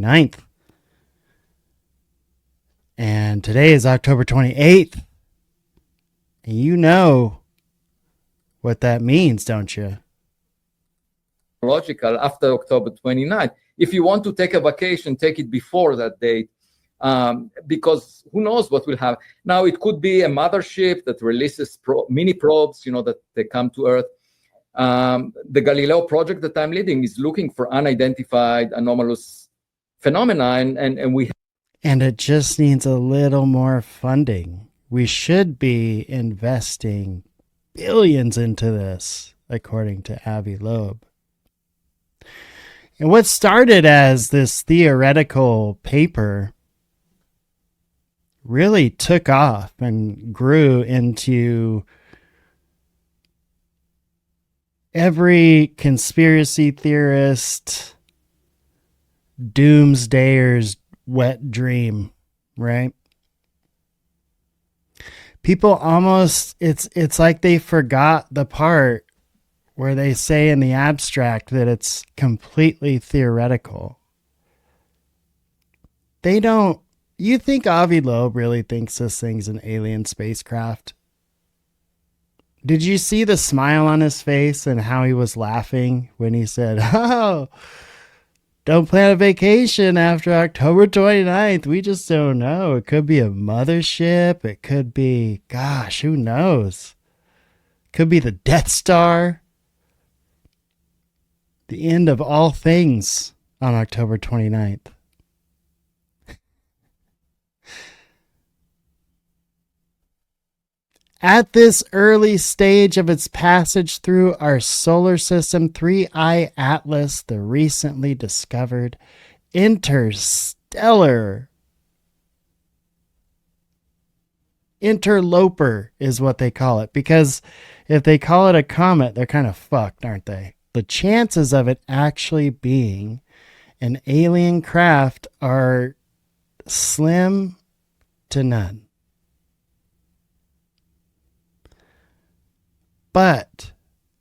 29th. And today is October 28th. And you know what that means, don't you? Logical after October 29th. If you want to take a vacation, take it before that date, because who knows what will happen. Now, it could be a mothership that releases mini probes, that they come to Earth. The Galileo project that I'm leading is looking for unidentified anomalous phenomena, and it just needs a little more funding. We should be investing billions into this, according to Avi Loeb. And what started as this theoretical paper really took off and grew into every conspiracy theorist, doomsdayer's wet dream, right? People almost, it's like they forgot the part where they say in the abstract that it's completely theoretical. They don't, you think Avi Loeb really thinks this thing's an alien spacecraft? Did you see the smile on his face and how he was laughing when he said, oh, don't plan a vacation after October 29th. We just don't know. It could be a mothership. It could be, gosh, who knows? Could be the Death Star. The end of all things on October 29th. At this early stage of its passage through our solar system, 3I Atlas, the recently discovered interstellar interloper is what they call it. Because if they call it a comet, they're kind of fucked, aren't they? The chances of it actually being an alien craft are slim to none. But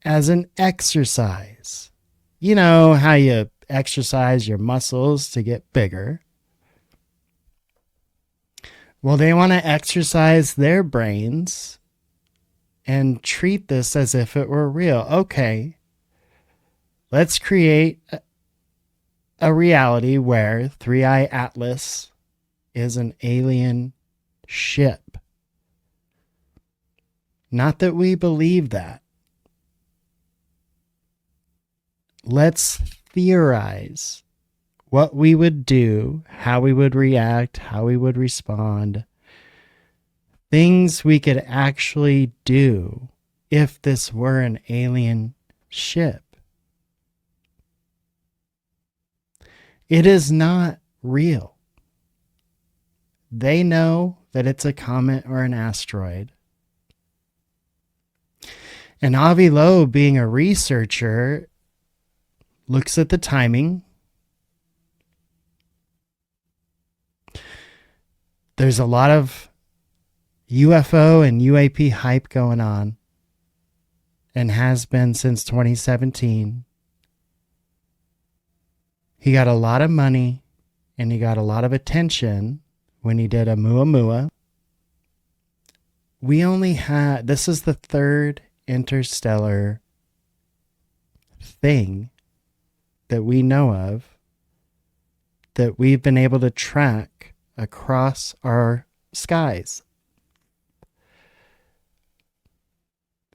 as an exercise, you know how you exercise your muscles to get bigger? Well, they want to exercise their brains and treat this as if it were real. Okay, let's create a reality where 3I Atlas is an alien ship. Not that we believe that. Let's theorize what we would do, how we would react, how we would respond. Things we could actually do if this were an alien ship. It is not real. They know that it's a comet or an asteroid. And Avi Loeb, being a researcher, looks at the timing. There's a lot of UFO and UAP hype going on, and has been since 2017. He got a lot of money and he got a lot of attention when he did Oumuamua. We only had, this is the third interstellar thing that we know of that we've been able to track across our skies.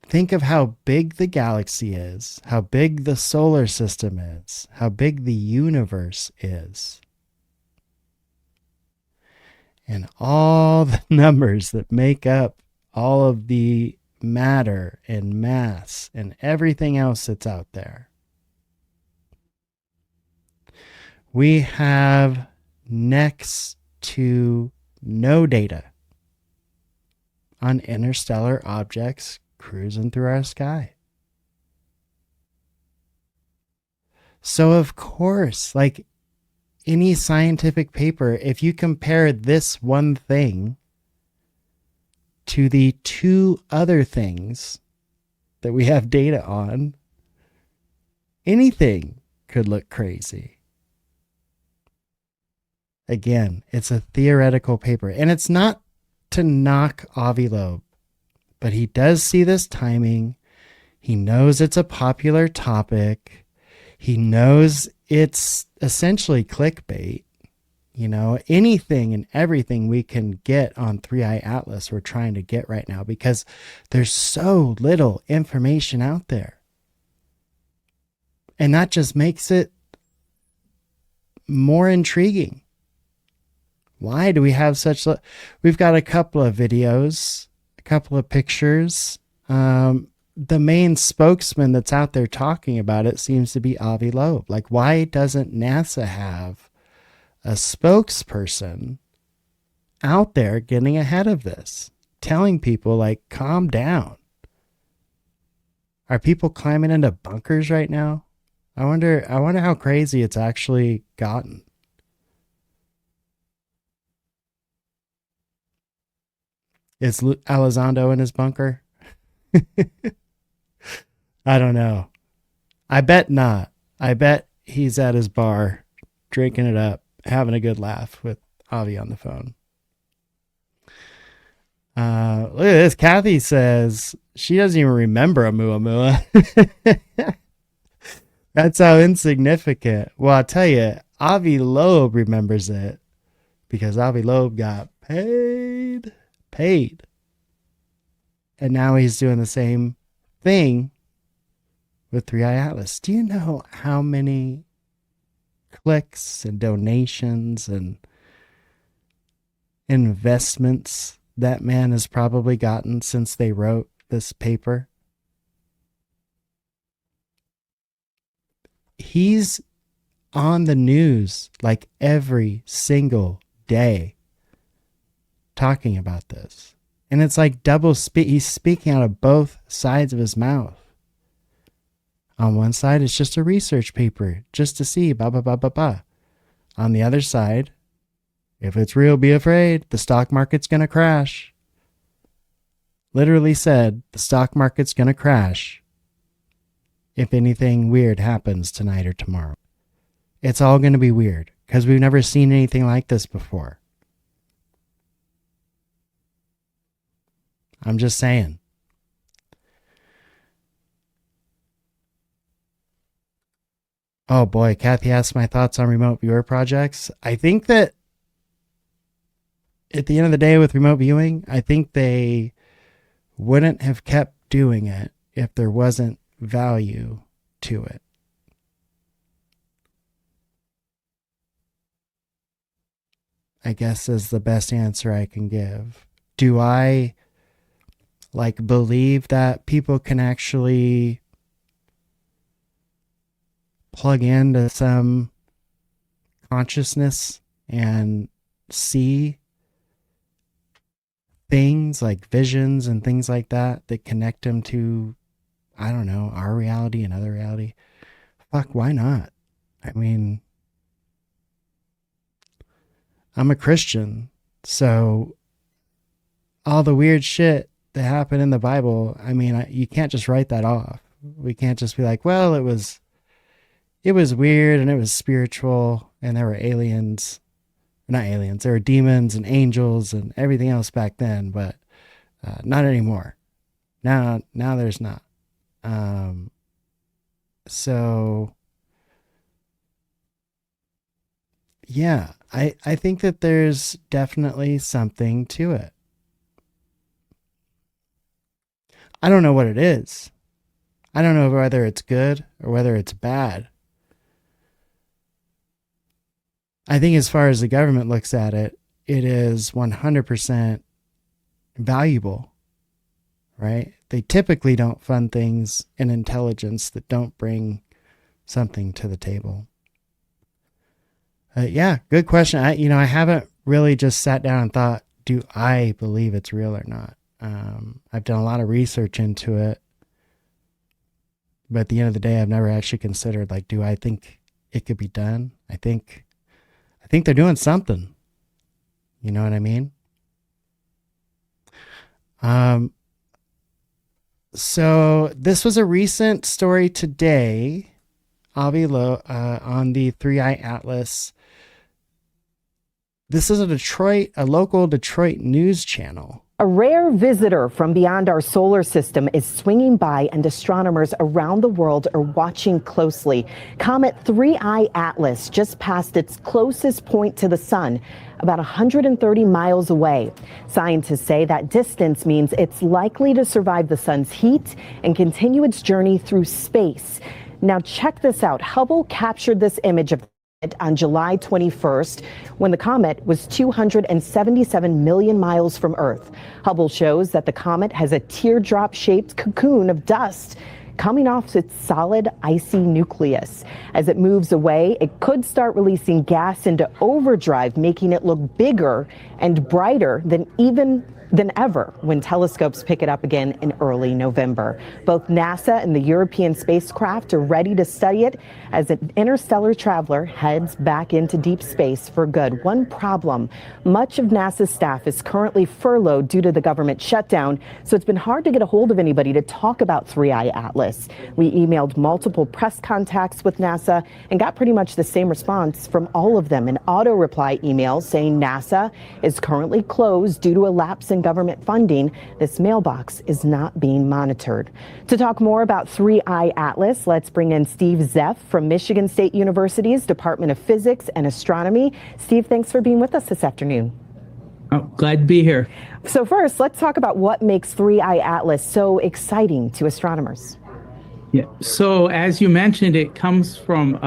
Think of how big the galaxy is, how big the solar system is, how big the universe is. And all the numbers that make up all of the matter and mass and everything else that's out there. We have next to no data on interstellar objects cruising through our sky. So of course, like any scientific paper, if you compare this one thing to the two other things that we have data on, anything could look crazy. Again, it's a theoretical paper. And it's not to knock Avi Loeb, but he does see this timing. He knows it's a popular topic. He knows it's essentially clickbait. Anything and everything we can get on 3i Atlas, we're trying to get right now because there's so little information out there. And that just makes it more intriguing. Why do we have we've got a couple of videos, a couple of pictures. The main spokesman that's out there talking about it seems to be Avi Loeb. Like, why doesn't NASA have a spokesperson out there getting ahead of this, telling people, like, calm down? Are people climbing into bunkers right now? I wonder how crazy it's actually gotten. Is Elizondo in his bunker? I don't know. I bet not. I bet he's at his bar, drinking it up, having a good laugh with Avi on the phone. Look at this. Kathy says she doesn't even remember Oumuamua. That's how insignificant. Well, I'll tell you, Avi Loeb remembers it because Avi Loeb got paid. And now he's doing the same thing with 3i Atlas. Do you know how many clicks and donations and investments that man has probably gotten since they wrote this paper? He's on the news like every single day talking about this. And it's like double speak. He's speaking out of both sides of his mouth. On one side, it's just a research paper, just to see, blah, blah, blah, blah, blah. On the other side, if it's real, be afraid. The stock market's going to crash. Literally said, the stock market's going to crash if anything weird happens tonight or tomorrow. It's all going to be weird because we've never seen anything like this before. I'm just saying. Oh boy, Kathy asked my thoughts on remote viewer projects. I think that at the end of the day with remote viewing, I think they wouldn't have kept doing it if there wasn't value to it. I guess is the best answer I can give. Do I believe that people can actually plug into some consciousness and see things like visions and things like that connect them to, I don't know, our reality and other reality? Fuck, why not? I mean, I'm a Christian, so all the weird shit that happened in the Bible, I mean, you can't just write that off. We can't just be like, well, it was weird and it was spiritual and there were aliens. Not aliens, there were demons and angels and everything else back then, but not anymore. Now there's not. So yeah, I think that there's definitely something to it. I don't know what it is. I don't know whether it's good or whether it's bad. I think as far as the government looks at it, it is 100% valuable, right? They typically don't fund things in intelligence that don't bring something to the table. Yeah, good question. I haven't really just sat down and thought, do I believe it's real or not? I've done a lot of research into it, but at the end of the day, I've never actually considered, do I think it could be done? I think they're doing something. You know what I mean? So this was a recent story today, Avi Loeb, on the 3i Atlas. This is a local Detroit news channel. A rare visitor from beyond our solar system is swinging by, and astronomers around the world are watching closely. Comet 3I Atlas just passed its closest point to the sun, about 130 miles away. Scientists say that distance means it's likely to survive the sun's heat and continue its journey through space. Now check this out. Hubble captured this image of on July 21st, when the comet was 277 million miles from Earth. Hubble shows that the comet has a teardrop-shaped cocoon of dust coming off its solid, icy nucleus. As it moves away, it could start releasing gas into overdrive, making it look bigger and brighter than ever when telescopes pick it up again in early November. Both NASA and the European spacecraft are ready to study it as an interstellar traveler heads back into deep space for good. One problem, much of NASA's staff is currently furloughed due to the government shutdown, so it's been hard to get a hold of anybody to talk about 3I Atlas. We emailed multiple press contacts with NASA and got pretty much the same response from all of them, an auto reply email saying NASA is currently closed due to a lapse in government funding. This mailbox is not being monitored. To talk more about 3I Atlas, let's bring in Steve Zeff from Michigan State University's Department of Physics and Astronomy. Steve, thanks for being with us this afternoon. Oh, glad to be here. So first, let's talk about what makes 3I Atlas so exciting to astronomers. Yeah. So as you mentioned, it comes from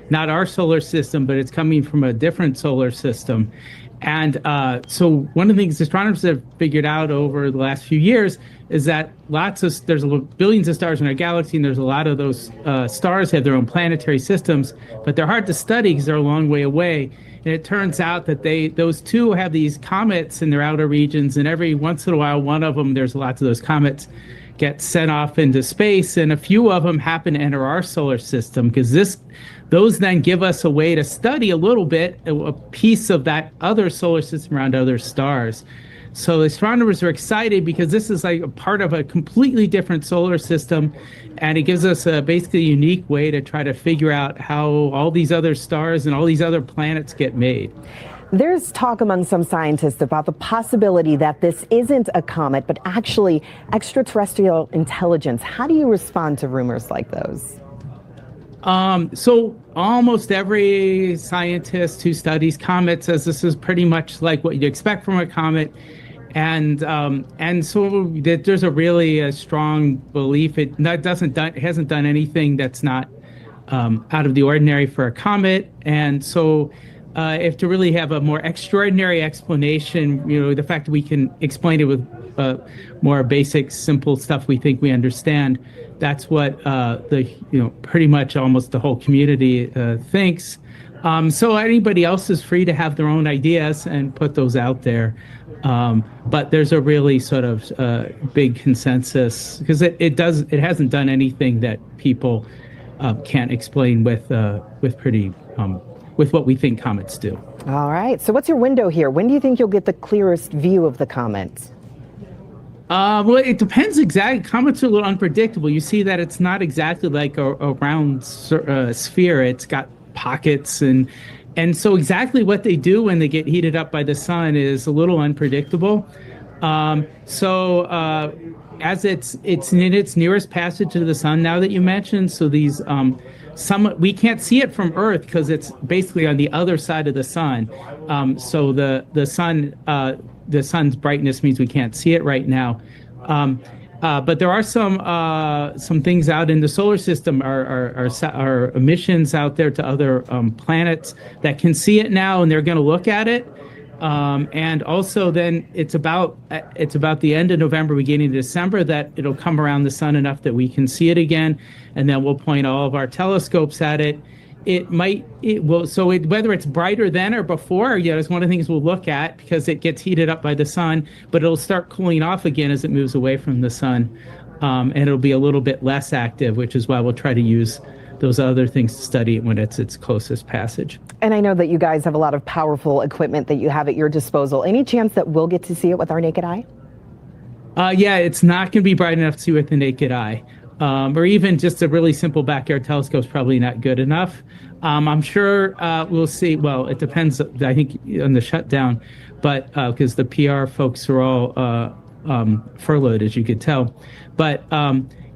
not our solar system, but it's coming from a different solar system. And so one of the things astronomers have figured out over the last few years is that there's billions of stars in our galaxy, and there's a lot of those stars have their own planetary systems, but they're hard to study because they're a long way away. And it turns out that those two have these comets in their outer regions, and every once in a while, one of them, there's lots of those comets, get sent off into space, and a few of them happen to enter our solar system because those then give us a way to study a little bit, a piece of that other solar system around other stars. So astronomers are excited because this is like a part of a completely different solar system, and it gives us basically a unique way to try to figure out how all these other stars and all these other planets get made. There's talk among some scientists about the possibility that this isn't a comet, but actually extraterrestrial intelligence. How do you respond to rumors like those? So almost every scientist who studies comets says this is pretty much like what you'd expect from a comet. And so there's a strong belief it hasn't done anything that's not out of the ordinary for a comet. And so if to really have a more extraordinary explanation, the fact that we can explain it with more basic, simple stuff we think we understand, that's what pretty much almost the whole community thinks. So anybody else is free to have their own ideas and put those out there. But there's a really sort of big consensus because it hasn't done anything that people can't explain with what we think comets do. All right. So what's your window here? When do you think you'll get the clearest view of the comet? Well, it depends exactly. Comets are a little unpredictable. You see that it's not exactly like a round sphere. It's got pockets, and so exactly what they do when they get heated up by the sun is a little unpredictable. As it's in its nearest passage to the sun now that you mentioned, so these we can't see it from Earth because it's basically on the other side of the sun. So the sun's brightness means we can't see it right now. But there are some things out in the solar system, our emissions out there to other planets that can see it now, and they're going to look at it. And also then it's about the end of November, beginning of December, that it'll come around the sun enough that we can see it again, and then we'll point all of our telescopes at it. Whether it's brighter then or before, it's one of the things we'll look at because it gets heated up by the sun, but it'll start cooling off again as it moves away from the sun, and it'll be a little bit less active, which is why we'll try to use those other things to study it when it's its closest passage. And I know that you guys have a lot of powerful equipment that you have at your disposal. Any chance that we'll get to see it with our naked eye? It's not going to be bright enough to see with the naked eye. or even just a really simple backyard telescope is probably not good enough. I'm sure we'll see. Well, it depends, I think, on the shutdown, but because the PR folks are all furloughed, as you could tell. But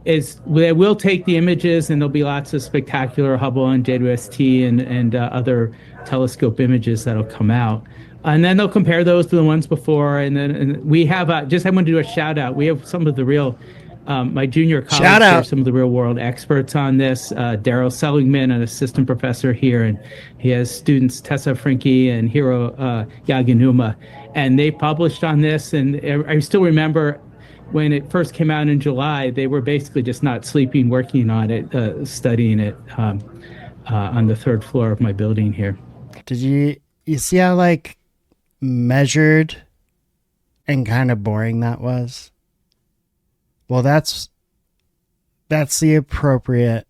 they will take the images, and there'll be lots of spectacular Hubble and JWST and other telescope images that'll come out. And then they'll compare those to the ones before. And we have, I want to do a shout out. We have some of the real, my junior colleagues are some of the real world experts on this. Daryl Seligman, an assistant professor here, and he has students Tessa Frinke and Hiro Yaginuma. And they published on this. And I still remember when it first came out in July, they were basically just not sleeping, working on it, studying it on the third floor of my building here. Did you see how like measured and kind of boring that was? Well, that's the appropriate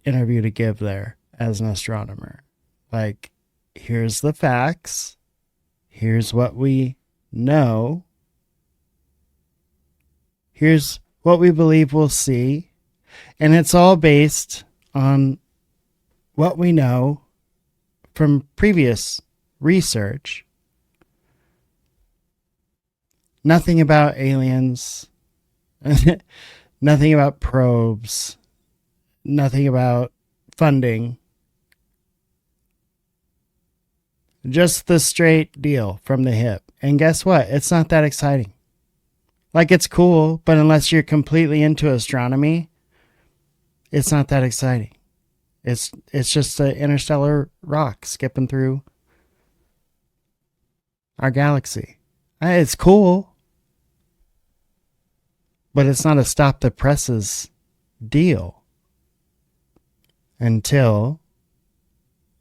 interview to give there as an astronomer. Like, here's the facts, here's what we know, here's what we believe we'll see, and it's all based on what we know from previous research. Nothing about aliens, nothing about probes, nothing about funding. Just the straight deal from the hip. And guess what? It's not that exciting. Like, it's cool, but unless you're completely into astronomy, it's not that exciting. It's just an interstellar rock skipping through our galaxy. It's cool, but it's not a stop the presses deal until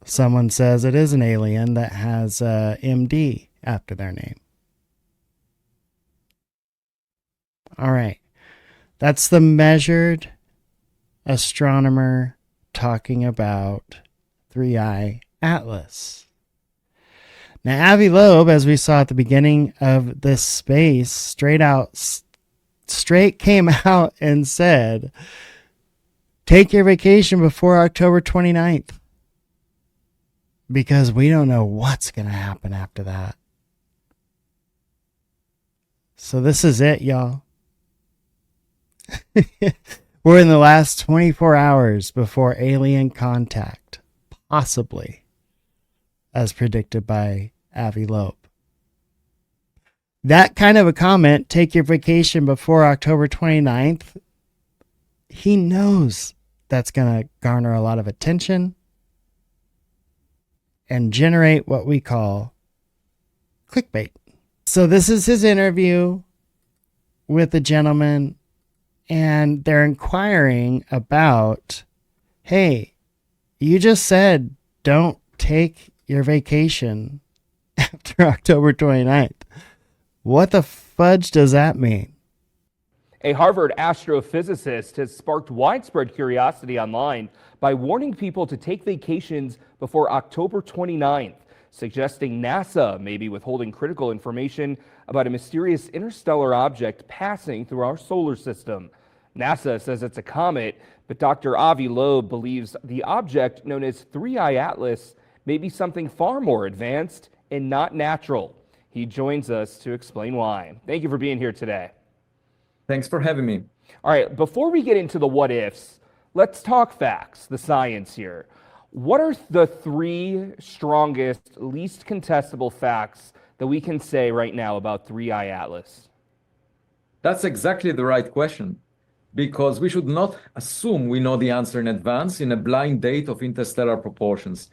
someone says it is an alien that has MD after their name. All right. That's the measured astronomer talking about 3I Atlas. Now, Avi Loeb, as we saw at the beginning of this space, straight came out and said, take your vacation before October 29th. Because we don't know what's going to happen after that. So this is it, y'all. We're in the last 24 hours before alien contact, possibly, as predicted by Avi Loeb. That kind of a comment, take your vacation before October 29th, he knows that's going to garner a lot of attention and generate what we call clickbait. So this is his interview with the gentleman, and they're inquiring about, hey, you just said don't take your vacation after October 29th. What the fudge does that mean? A Harvard astrophysicist has sparked widespread curiosity online by warning people to take vacations before October 29th, suggesting NASA may be withholding critical information about a mysterious interstellar object passing through our solar system. NASA says it's a comet, but Dr. Avi Loeb believes the object, known as 3I Atlas, may be something far more advanced and not natural. He joins us to explain why. Thank you for being here today. Thanks for having me. All right, before we get into the what ifs, let's talk facts, the science here. What are the three strongest, least contestable facts that we can say right now about 3I Atlas? That's exactly the right question, because we should not assume we know the answer in advance in a blind date of interstellar proportions.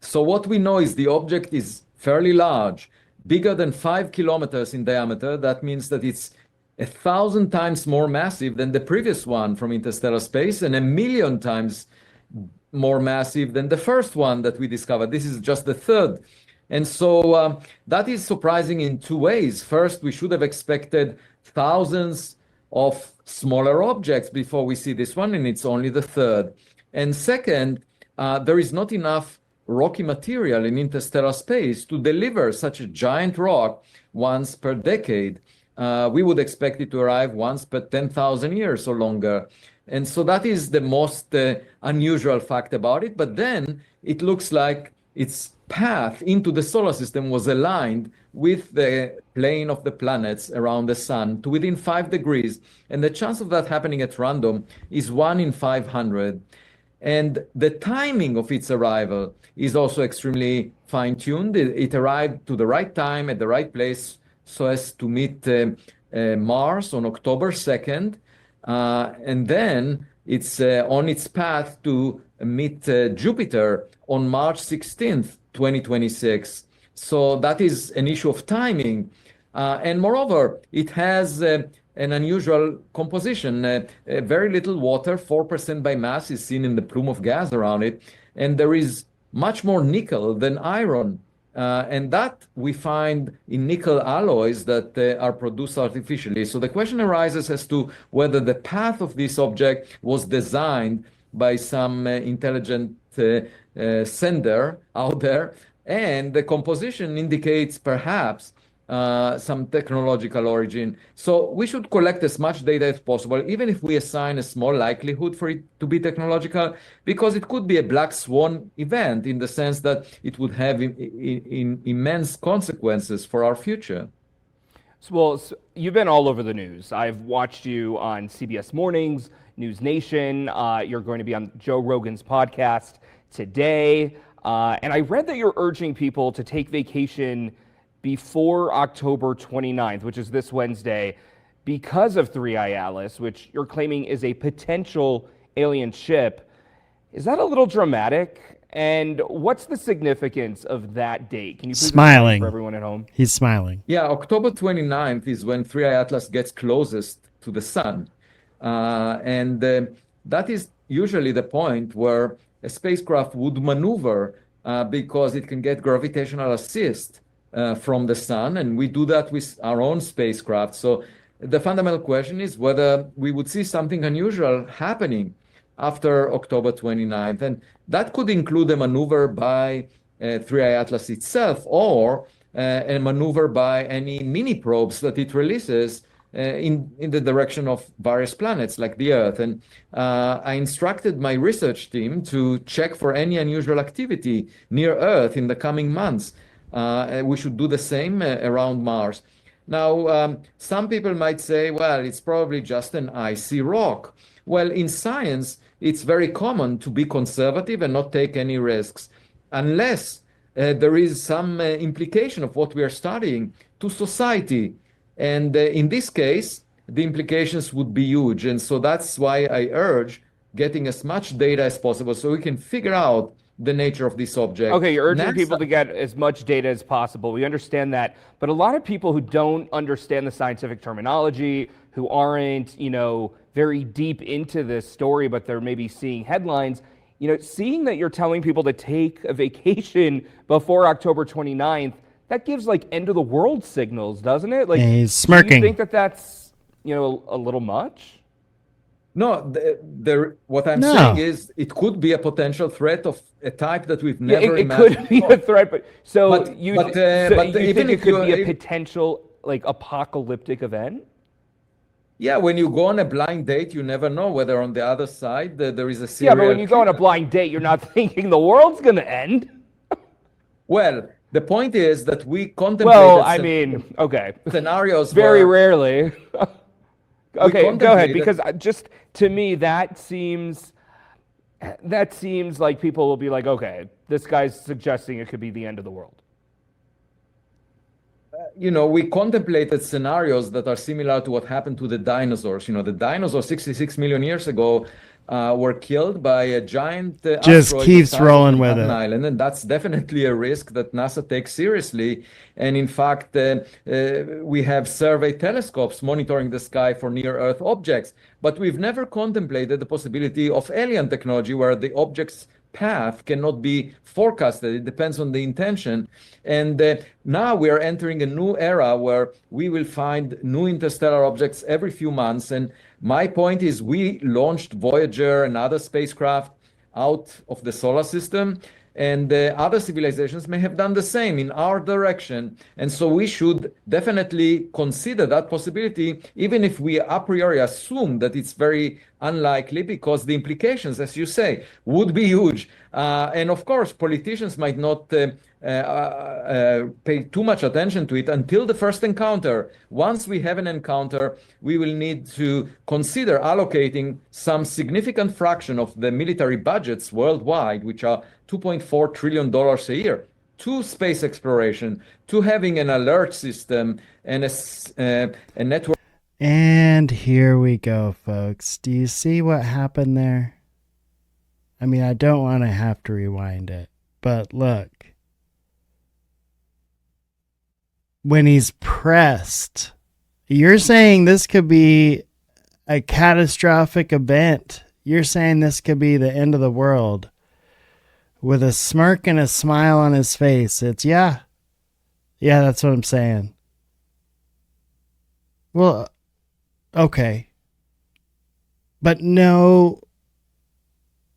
So what we know is the object is fairly large, bigger than 5 kilometers in diameter. That means that it's 1,000 times more massive than the previous one from interstellar space and 1,000,000 times more massive than the first one that we discovered. This is just the third. And so that is surprising in two ways. First, we should have expected thousands of smaller objects before we see this one, and it's only the third. And second, there is not enough rocky material in interstellar space to deliver such a giant rock once per decade we would expect it to arrive once per 10,000 years or longer. And so that is the most unusual fact about it. But then it looks like its path into the solar system was aligned with the plane of the planets around the sun to within 5 degrees. And the chance of that happening at random is 1 in 500. And the timing of its arrival is also extremely fine-tuned. It arrived to the right time at the right place so as to meet Mars on October 2nd. And then it's on its path to meet Jupiter on March 16th, 2026. So that is an issue of timing. And moreover, it has an unusual composition. Very little water, 4% by mass, is seen in the plume of gas around it. And there is much more nickel than iron. And that we find in nickel alloys that are produced artificially. So the question arises as to whether the path of this object was designed by some intelligent sender out there. And the composition indicates perhaps some technological origin. So we should collect as much data as possible, even if we assign a small likelihood for it to be technological, because it could be a black swan event in the sense that it would have immense consequences for our future. Well, you've been all over the news. I've watched you on CBS Mornings, News Nation. You're going to be on Joe Rogan's podcast today. And I read that you're urging people to take vacation before October 29th, which is this Wednesday, because of 3I Atlas, which you're claiming is a potential alien ship. Is that a little dramatic? And what's the significance of that date? Can you please explain for everyone at home? He's smiling. Yeah, October 29th is when 3I Atlas gets closest to the sun. And that is usually the point where a spacecraft would maneuver because it can get gravitational assist from the sun, and we do that with our own spacecraft. So the fundamental question is whether we would see something unusual happening after October 29th. And that could include a maneuver by 3I Atlas itself, or a maneuver by any mini probes that it releases in the direction of various planets like the Earth. And I instructed my research team to check for any unusual activity near Earth in the coming months. We should do the same around Mars. Now, some people might say, well, it's probably just an icy rock. Well, in science, it's very common to be conservative and not take any risks, unless there is some implication of what we are studying to society. And in this case, the implications would be huge. And so that's why I urge getting as much data as possible so we can figure out the nature of this object. Okay, you're urging people to get as much data as possible. We understand that. But a lot of people who don't understand the scientific terminology, who aren't, very deep into this story, but they're maybe seeing headlines, seeing that you're telling people to take a vacation before October 29th, that gives like end of the world signals, doesn't it? Like, he's smirking. Do you think that that's, a little much? No, what I'm saying is it could be a potential threat of a type that we've never imagined. It could be a threat, but you think it could be a potential like apocalyptic event? Yeah, when you go on a blind date, you never know whether on the other side there is a serial. Yeah, but when you go on a blind date, you're not thinking the world's going to end. Well, the point is that we contemplate. Well, I mean, okay. Scenarios very rarely. Okay, go ahead, because just to me that seems like people will be like, okay, this guy's suggesting it could be the end of the world. We contemplated scenarios that are similar to what happened to the dinosaurs. The dinosaurs 66 million years ago were killed by a giant just keeps rolling with it. Island, and that's definitely a risk that NASA takes seriously. And in fact, we have survey telescopes monitoring the sky for near-Earth objects, but we've never contemplated the possibility of alien technology where the object's path cannot be forecasted. It depends on the intention. And now we are entering a new era where we will find new interstellar objects every few months. And my point is we launched Voyager and other spacecraft out of the solar system. and other civilizations may have done the same in our direction. And so we should definitely consider that possibility, even if we a priori assume that it's very unlikely, because the implications, as you say, would be huge. And of course, politicians might not pay too much attention to it until the first encounter. Once we have an encounter, we will need to consider allocating some significant fraction of the military budgets worldwide, which are $2.4 trillion a year, to space exploration, to having an alert system and a network. And here we go, folks. Do you see what happened there? I mean, I don't want to have to rewind it, but look. When he's pressed, you're saying this could be a catastrophic event. You're saying this could be the end of the world. With a smirk and a smile on his face, it's yeah, that's what I'm saying. Well, okay. But no,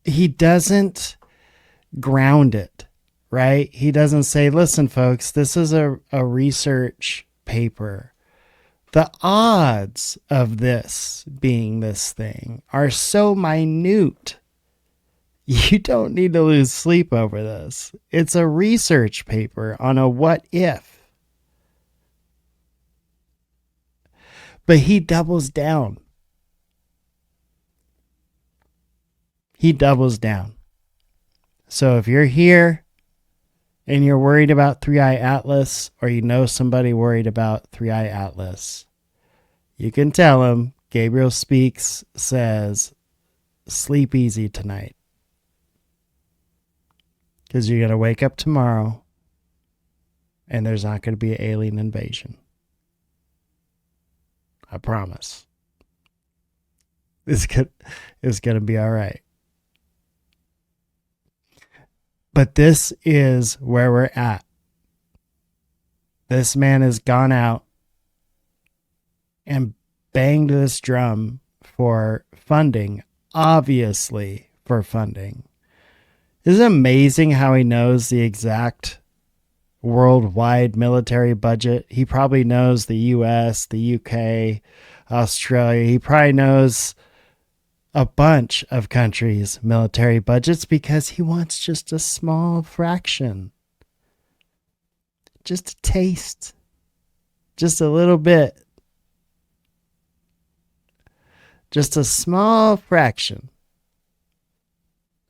he doesn't ground it. Right? He doesn't say, listen, folks, this is a research paper. The odds of this being this thing are so minute. You don't need to lose sleep over this. It's a research paper on a what if. But he doubles down. He doubles down. So if you're here, and you're worried about 3i Atlas, or you know somebody worried about 3i Atlas, you can tell him Gabriel Speaks says, sleep easy tonight. Because you're going to wake up tomorrow and there's not going to be an alien invasion. I promise. It's going to be all right. But this is where we're at. This man has gone out and banged this drum for funding, obviously for funding. Isn't it amazing how he knows the exact worldwide military budget? He probably knows the US, the UK, Australia. He probably knows a bunch of countries' military budgets because he wants just a small fraction. Just a taste. Just a little bit. Just a small fraction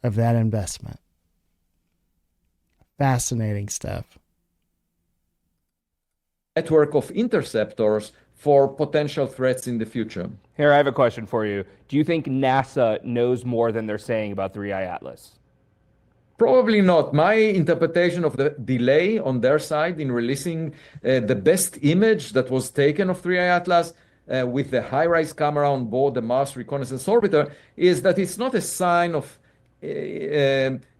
of that investment. Fascinating stuff. Network of interceptors for potential threats in the future. Here, I have a question for you. Do you think NASA knows more than they're saying about 3i Atlas? Probably not. My interpretation of the delay on their side in releasing the best image that was taken of 3i Atlas with the high-rise camera on board the Mars Reconnaissance Orbiter is that it's not a sign of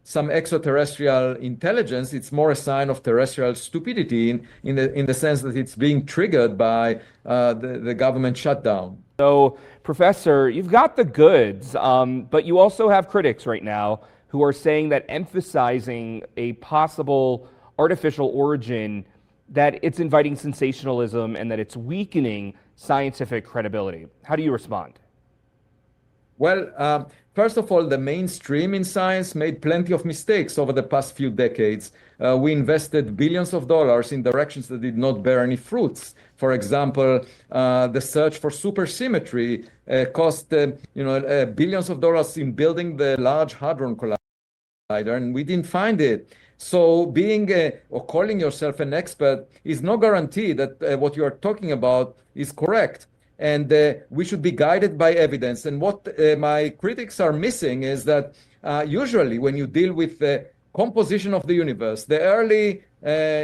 some extraterrestrial intelligence. It's more a sign of terrestrial stupidity in the sense that it's being triggered by the government shutdown. So, Professor, you've got the goods, but you also have critics right now who are saying that emphasizing a possible artificial origin, that it's inviting sensationalism and that it's weakening scientific credibility. How do you respond? Well, first of all, the mainstream in science made plenty of mistakes over the past few decades. We invested billions of dollars in directions that did not bear any fruits. For example, the search for supersymmetry cost billions of dollars in building the Large Hadron Collider, and we didn't find it. So being or calling yourself an expert is no guarantee that what you are talking about is correct. And we should be guided by evidence. And what my critics are missing is that usually when you deal with the composition of the universe, the early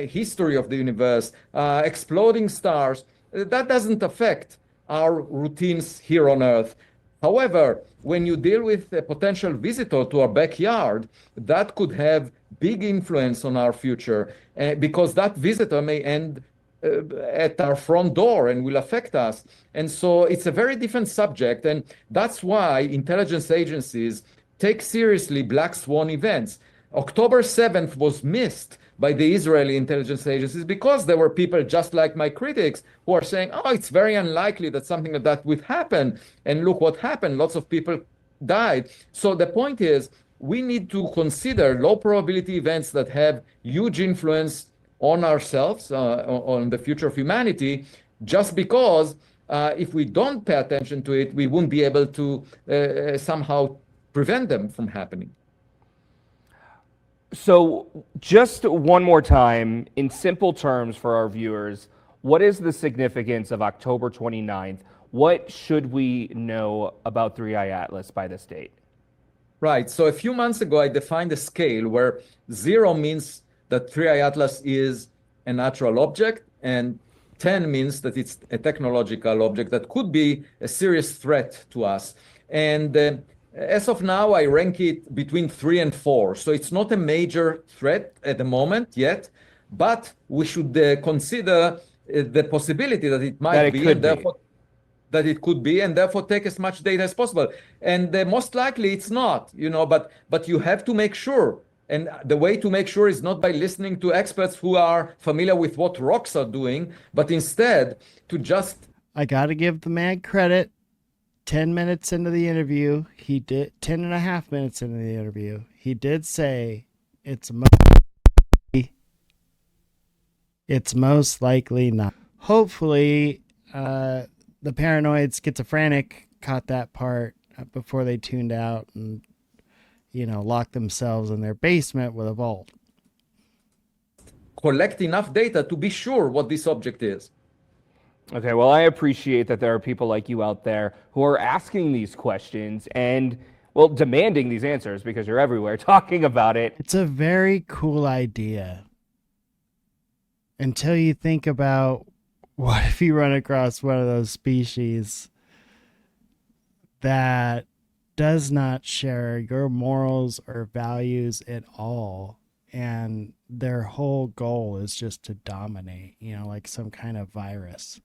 history of the universe, exploding stars, that doesn't affect our routines here on Earth. However, when you deal with a potential visitor to our backyard, that could have big influence on our future because that visitor may end at our front door and will affect us. And so it's a very different subject. And that's why intelligence agencies take seriously black swan events. October 7th was missed by the Israeli intelligence agencies because there were people just like my critics who are saying, oh, it's very unlikely that something like that would happen. And look what happened. Lots of people died. So the point is, we need to consider low probability events that have huge influence on ourselves, on the future of humanity, just because if we don't pay attention to it, we won't be able to somehow prevent them from happening. So just one more time, in simple terms for our viewers, what is the significance of October 29th? What should we know about 3i Atlas by this date? Right. So a few months ago, I defined a scale where 0 means that 3i Atlas is a natural object, and 10 means that it's a technological object that could be a serious threat to us. And as of now, I rank it between 3 and 4. So it's not a major threat at the moment yet, but we should consider the possibility that it might be, and therefore that it could be, and therefore take as much data as possible. And most likely it's not, but you have to make sure. And the way to make sure is not by listening to experts who are familiar with what rocks are doing, but instead to just... I got to give the man credit. 10 minutes into the interview, he did 10 and a half minutes into the interview, he did say it's most likely not. Hopefully, the paranoid schizophrenic caught that part before they tuned out and, locked themselves in their basement with a vault. Collect enough data to be sure what this object is. Okay, well, I appreciate that there are people like you out there who are asking these questions and, well, demanding these answers because you're everywhere talking about it. It's a very cool idea. Until you think about what if you run across one of those species that does not share your morals or values at all, and their whole goal is just to dominate, like some kind of virus.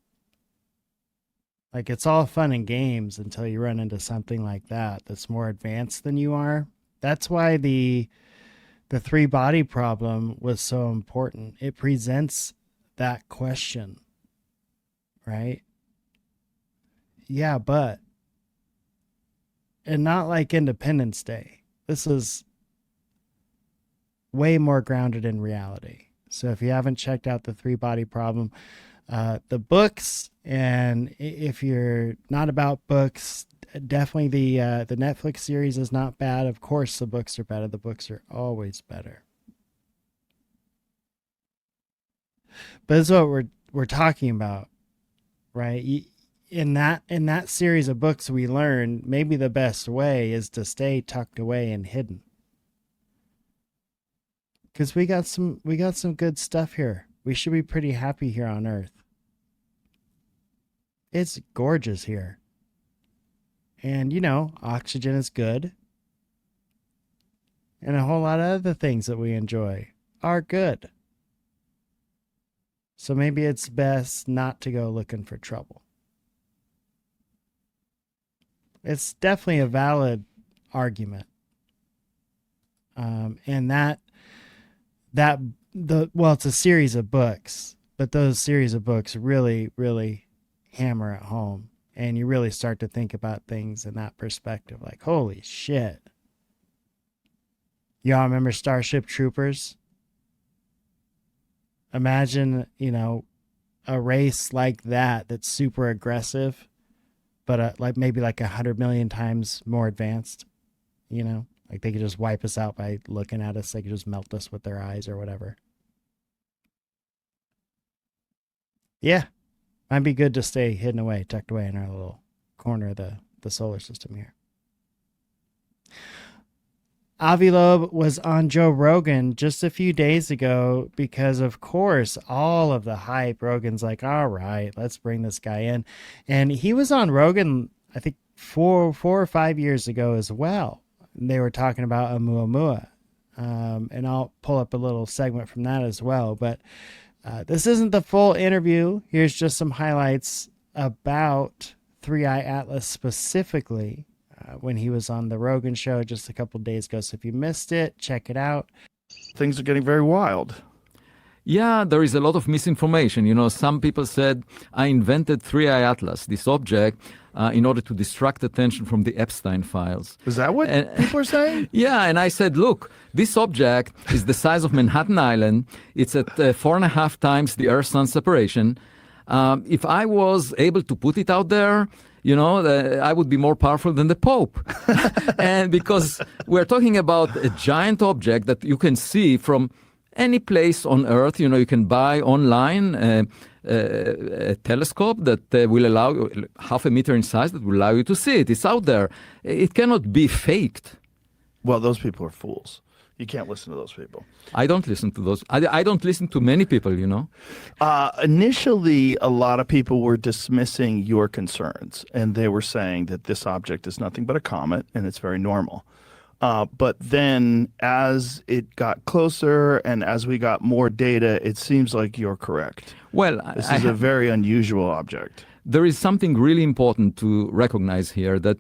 Like, it's all fun and games until you run into something like that that's more advanced than you are. That's why the three-body problem was so important. It presents that question, right? Yeah, but... And not like Independence Day. This is way more grounded in reality. So if you haven't checked out the three-body problem, the books, and if you're not about books, definitely the Netflix series is not bad. Of course, the books are better. The books are always better. But this is what we're talking about, right? In that series of books, we learn maybe the best way is to stay tucked away and hidden. Because we got some good stuff here. We should be pretty happy here on Earth. It's gorgeous here. And, oxygen is good. And a whole lot of other things that we enjoy are good. So maybe it's best not to go looking for trouble. It's definitely a valid argument. And it's a series of books, but those series of books really, really hammer it home, and you really start to think about things in that perspective, like, holy shit. Y'all remember Starship Troopers? Imagine, a race like that's super aggressive, but maybe 100 million times more advanced, like they could just wipe us out by looking at us. They could just melt us with their eyes or whatever. Yeah. Might be good to stay hidden away, tucked away in our little corner of the solar system here. Avi Loeb was on Joe Rogan just a few days ago because, of course, all of the hype. Rogan's like, all right, let's bring this guy in. And he was on Rogan, I think, four or 5 years ago as well. They were talking about Oumuamua. And I'll pull up a little segment from that as well. But this isn't the full interview. Here's just some highlights about 3i Atlas specifically. when he was on the Rogan show just a couple days ago. So if you missed it, check it out. Things are getting very wild. Yeah, there is a lot of misinformation. You know, some people said, I invented 3i Atlas, this object, in order to distract attention from the Epstein files. Is that what people are saying? Yeah, and I said, look, this object is the size of Manhattan Island. It's at 4.5 times the Earth-Sun separation. If I was able to put it out there, you know, I would be more powerful than the Pope. And because we're talking about a giant object that you can see from any place on Earth. You know, you can buy online a telescope that will allow you, 0.5 meter in size, that will allow you to see it. It's out there. It cannot be faked. Well, those people are fools. You can't listen to those people. I don't listen to those. I don't listen to many people, you know. Initially, a lot of people were dismissing your concerns, and they were saying that this object is nothing but a comet, and it's very normal. But then as it got closer and as we got more data, it seems like you're correct. Well, this is a very unusual object. There is something really important to recognize here, that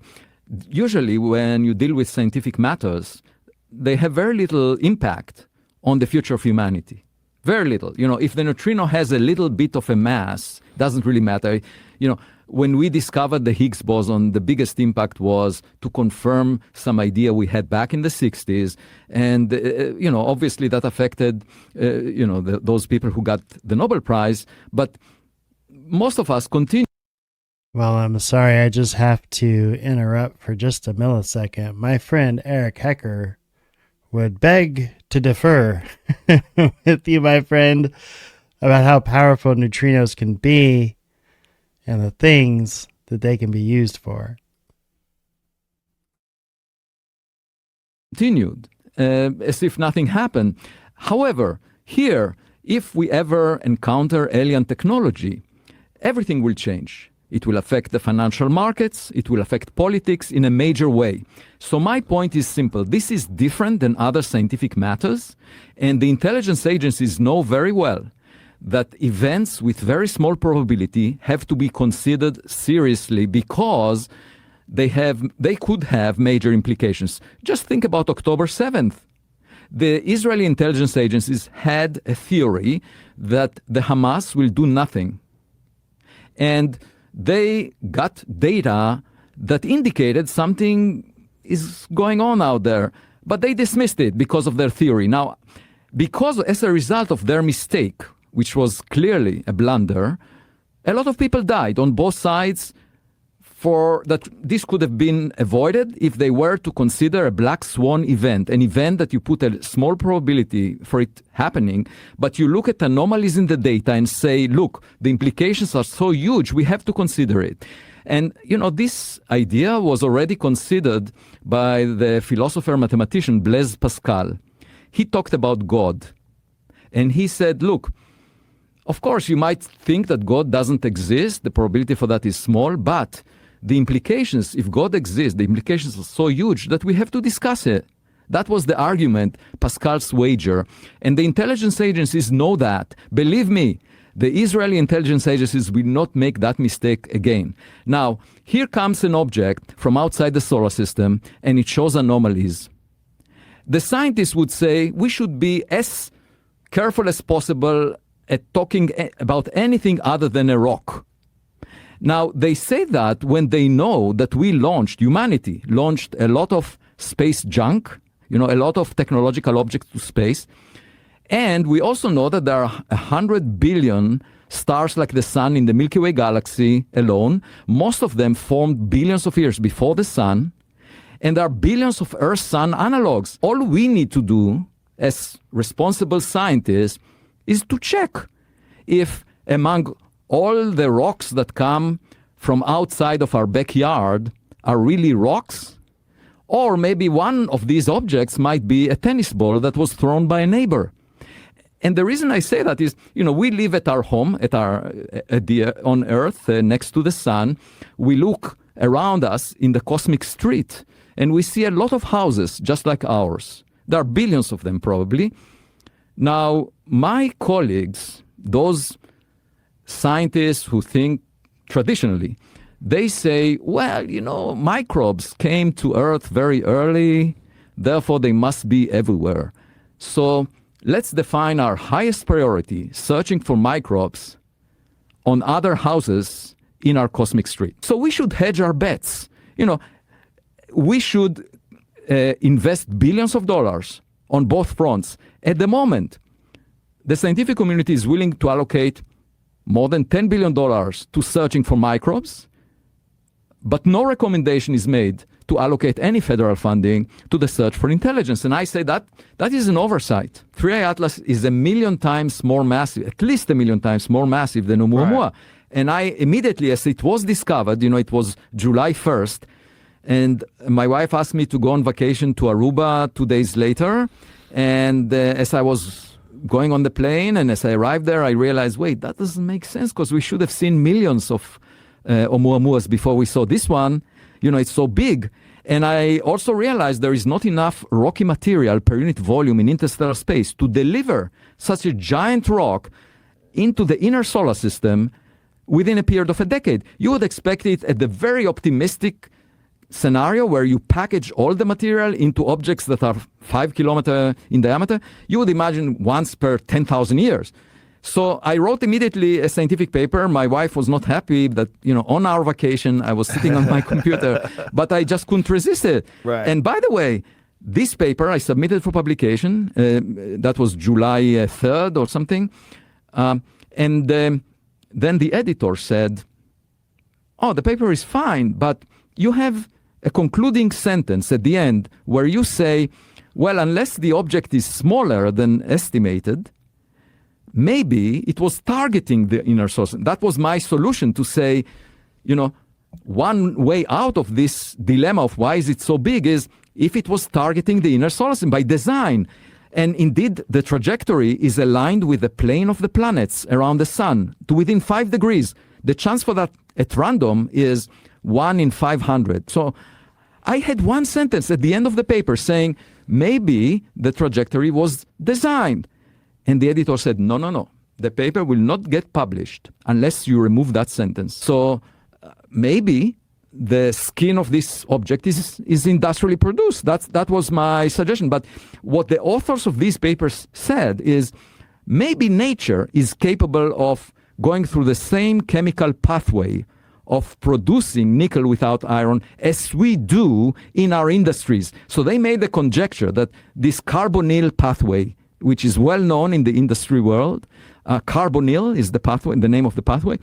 usually when you deal with scientific matters, they have very little impact on the future of humanity. Very little. You know, if the neutrino has a little bit of a mass, doesn't really matter. You know, when we discovered the Higgs boson, the biggest impact was to confirm some idea we had back in the 60s. And, you know, obviously that affected, you know, those people who got the Nobel Prize. But most of us continue. Well, I'm sorry. I just have to interrupt for just a millisecond. My friend Eric Hecker would beg to defer with you, my friend, about how powerful neutrinos can be and the things that they can be used for. Continued, as if nothing happened. However, here, if we ever encounter alien technology, everything will change. It will affect the financial markets. It will affect politics in a major way. So my point is simple. This is different than other scientific matters, and the intelligence agencies know very well that events with very small probability have to be considered seriously because they could have major implications. Just think about October 7th. The Israeli intelligence agencies had a theory that the Hamas will do nothing. And they got data that indicated something is going on out there, but they dismissed it because of their theory. Now, because as a result of their mistake, which was clearly a blunder, a lot of people died on both sides. For that, this could have been avoided if they were to consider a black swan event, an event that you put a small probability for it happening, but you look at anomalies in the data and say, look, the implications are so huge, we have to consider it. And, you know, this idea was already considered by the philosopher mathematician Blaise Pascal. He talked about God. And he said, look, of course, you might think that God doesn't exist. The probability for that is small, but the implications, if God exists, the implications are so huge that we have to discuss it. That was the argument, Pascal's wager. And the intelligence agencies know that. Believe me, the Israeli intelligence agencies will not make that mistake again. Now, here comes an object from outside the solar system, and it shows anomalies. The scientists would say we should be as careful as possible at talking about anything other than a rock. Now, they say that when they know that humanity launched a lot of space junk, you know, a lot of technological objects to space. And we also know that there are 100 billion stars like the sun in the Milky Way galaxy alone. Most of them formed billions of years before the sun. And there are billions of Earth-Sun analogs. All we need to do as responsible scientists is to check if among all the rocks that come from outside of our backyard are really rocks, or maybe one of these objects might be a tennis ball that was thrown by a neighbor. And the reason I say that is, you know, we live at our home, on Earth, next to the sun. We look around us in the cosmic street, and we see a lot of houses just like ours. There are billions of them, probably. Now, my colleagues, those scientists who think traditionally they say, well, microbes came to Earth very early, therefore they must be everywhere. So let's define our highest priority, searching for microbes on other houses in our cosmic street. So we should hedge our bets. We should invest billions of dollars on both fronts. At the moment, the scientific community is willing to allocate more than $10 billion to searching for microbes, but no recommendation is made to allocate any federal funding to the search for intelligence. And I say that is an oversight. 3I Atlas is 1 million times more massive, at least 1 million times more massive than Oumuamua. Right. And I immediately, as it was discovered, it was July 1st, and my wife asked me to go on vacation to Aruba 2 days later. And as I was going on the plane and as I arrived there, I realized, wait, that doesn't make sense, because we should have seen millions of Oumuamuas before we saw this one. It's so big. And I also realized there is not enough rocky material per unit volume in interstellar space to deliver such a giant rock into the inner solar system within a period of a decade. You would expect it at the very optimistic scenario where you package all the material into objects that are 5 kilometers in diameter. You would imagine once per 10,000 years. So I wrote immediately a scientific paper. My wife was not happy that, on our vacation, I was sitting on my computer, but I just couldn't resist it. Right. And by the way, this paper I submitted for publication. That was July 3rd or something. And then the editor said, oh, the paper is fine, but you have a concluding sentence at the end where you say, well, unless the object is smaller than estimated, maybe it was targeting the inner source. That was my solution to say, one way out of this dilemma of why is it so big is if it was targeting the inner solar system by design. And indeed, the trajectory is aligned with the plane of the planets around the sun to within 5 degrees. The chance for that at random is 1 in 500. So I had one sentence at the end of the paper saying, maybe the trajectory was designed. And the editor said, no. The paper will not get published unless you remove that sentence. So maybe the skin of this object is industrially produced. That was my suggestion. But what the authors of these papers said is maybe nature is capable of going through the same chemical pathway of producing nickel without iron as we do in our industries. So they made the conjecture that this carbonyl pathway, which is well known in the industry world, carbonyl is the pathway, the name of the pathway.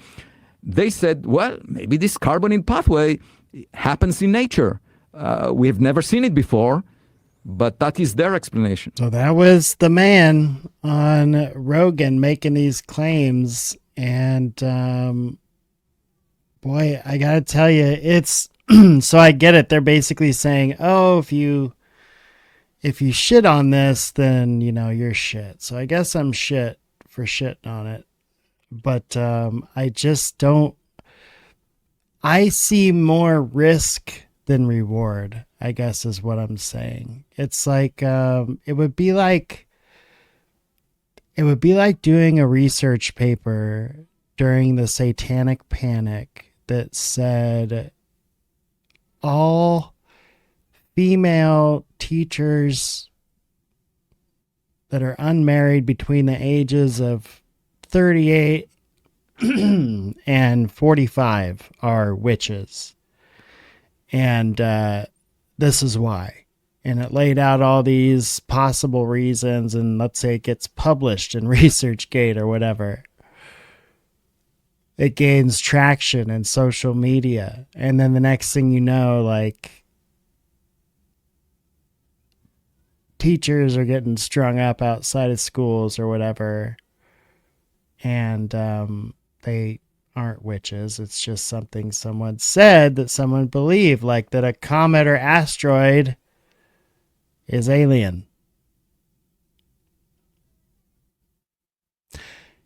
They said, well, maybe this carbonyl pathway happens in nature. We have never seen it before, but that is their explanation. So that was the man on Rogan making these claims. And boy, I got to tell you, it's so I get it. They're basically saying, oh, if you shit on this, then, you're shit. So I guess I'm shit for shitting on it. But I just don't. I see more risk than reward, I guess is what I'm saying. It's like it would be like doing a research paper during the Satanic Panic that said all female teachers that are unmarried between the ages of 38 and 45 are witches. And this is why. And it laid out all these possible reasons, and let's say it gets published in ResearchGate or whatever. It gains traction in social media. And then the next thing you know, teachers are getting strung up outside of schools or whatever. And they aren't witches. It's just something someone said that someone believed, like that a comet or asteroid is alien.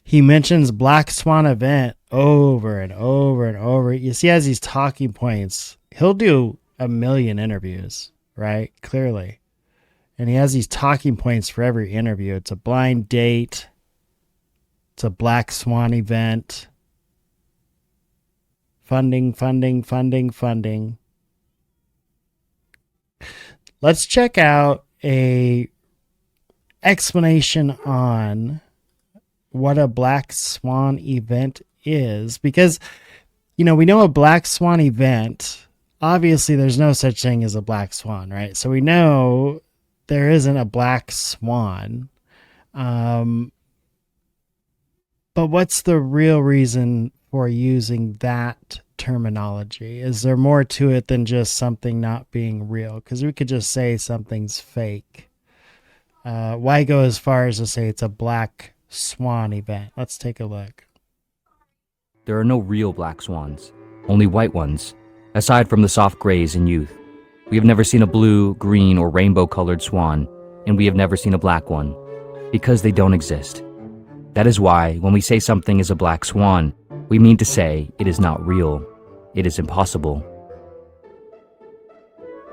He mentions Black Swan event over and over and over. You see, as these talking points, he'll do 1 million interviews, right? Clearly. And he has these talking points for every interview. It's a blind date. It's a Black Swan event. Funding. Let's check out a explanation on what a black swan event is, because we know a black swan event, obviously there's no such thing as a black swan, right? So we know there isn't a black swan, but what's the real reason for using that terminology? Is there more to it than just something not being real? Because we could just say something's fake. Why go as far as to say it's a black swan event? Let's take a look. There are no real black swans, only white ones, aside from the soft grays in youth. We have never seen a blue, green, or rainbow-colored swan, and we have never seen a black one, because they don't exist. That is why, when we say something is a black swan, we mean to say it is not real. It is impossible.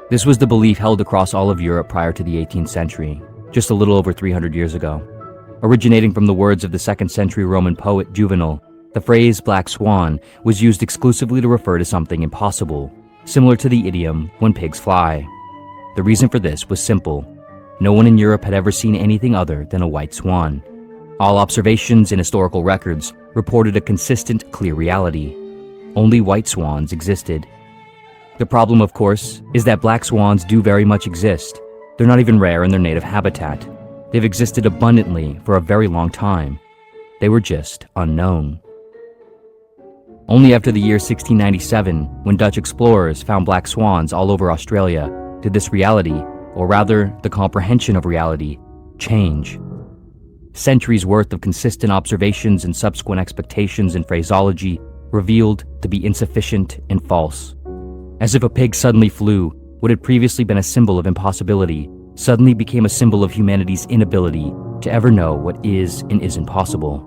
This was the belief held across all of Europe prior to the 18th century, just a little over 300 years ago. Originating from the words of the 2nd century Roman poet Juvenal, the phrase black swan was used exclusively to refer to something impossible, similar to the idiom when pigs fly. The reason for this was simple. No one in Europe had ever seen anything other than a white swan. All observations and historical records reported a consistent, clear reality. Only white swans existed. The problem, of course, is that black swans do very much exist. They're not even rare in their native habitat. They've existed abundantly for a very long time. They were just unknown. Only after the year 1697, when Dutch explorers found black swans all over Australia, did this reality, or rather the comprehension of reality, change. Centuries worth of consistent observations and subsequent expectations and phraseology revealed to be insufficient and false. As if a pig suddenly flew, what had previously been a symbol of impossibility suddenly became a symbol of humanity's inability to ever know what is and isn't possible.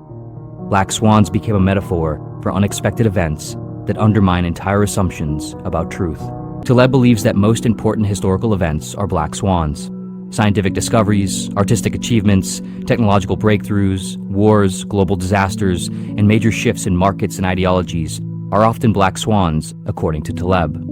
Black swans became a metaphor for unexpected events that undermine entire assumptions about truth. Taleb believes that most important historical events are black swans. Scientific discoveries, artistic achievements, technological breakthroughs, wars, global disasters, and major shifts in markets and ideologies are often black swans, according to Taleb.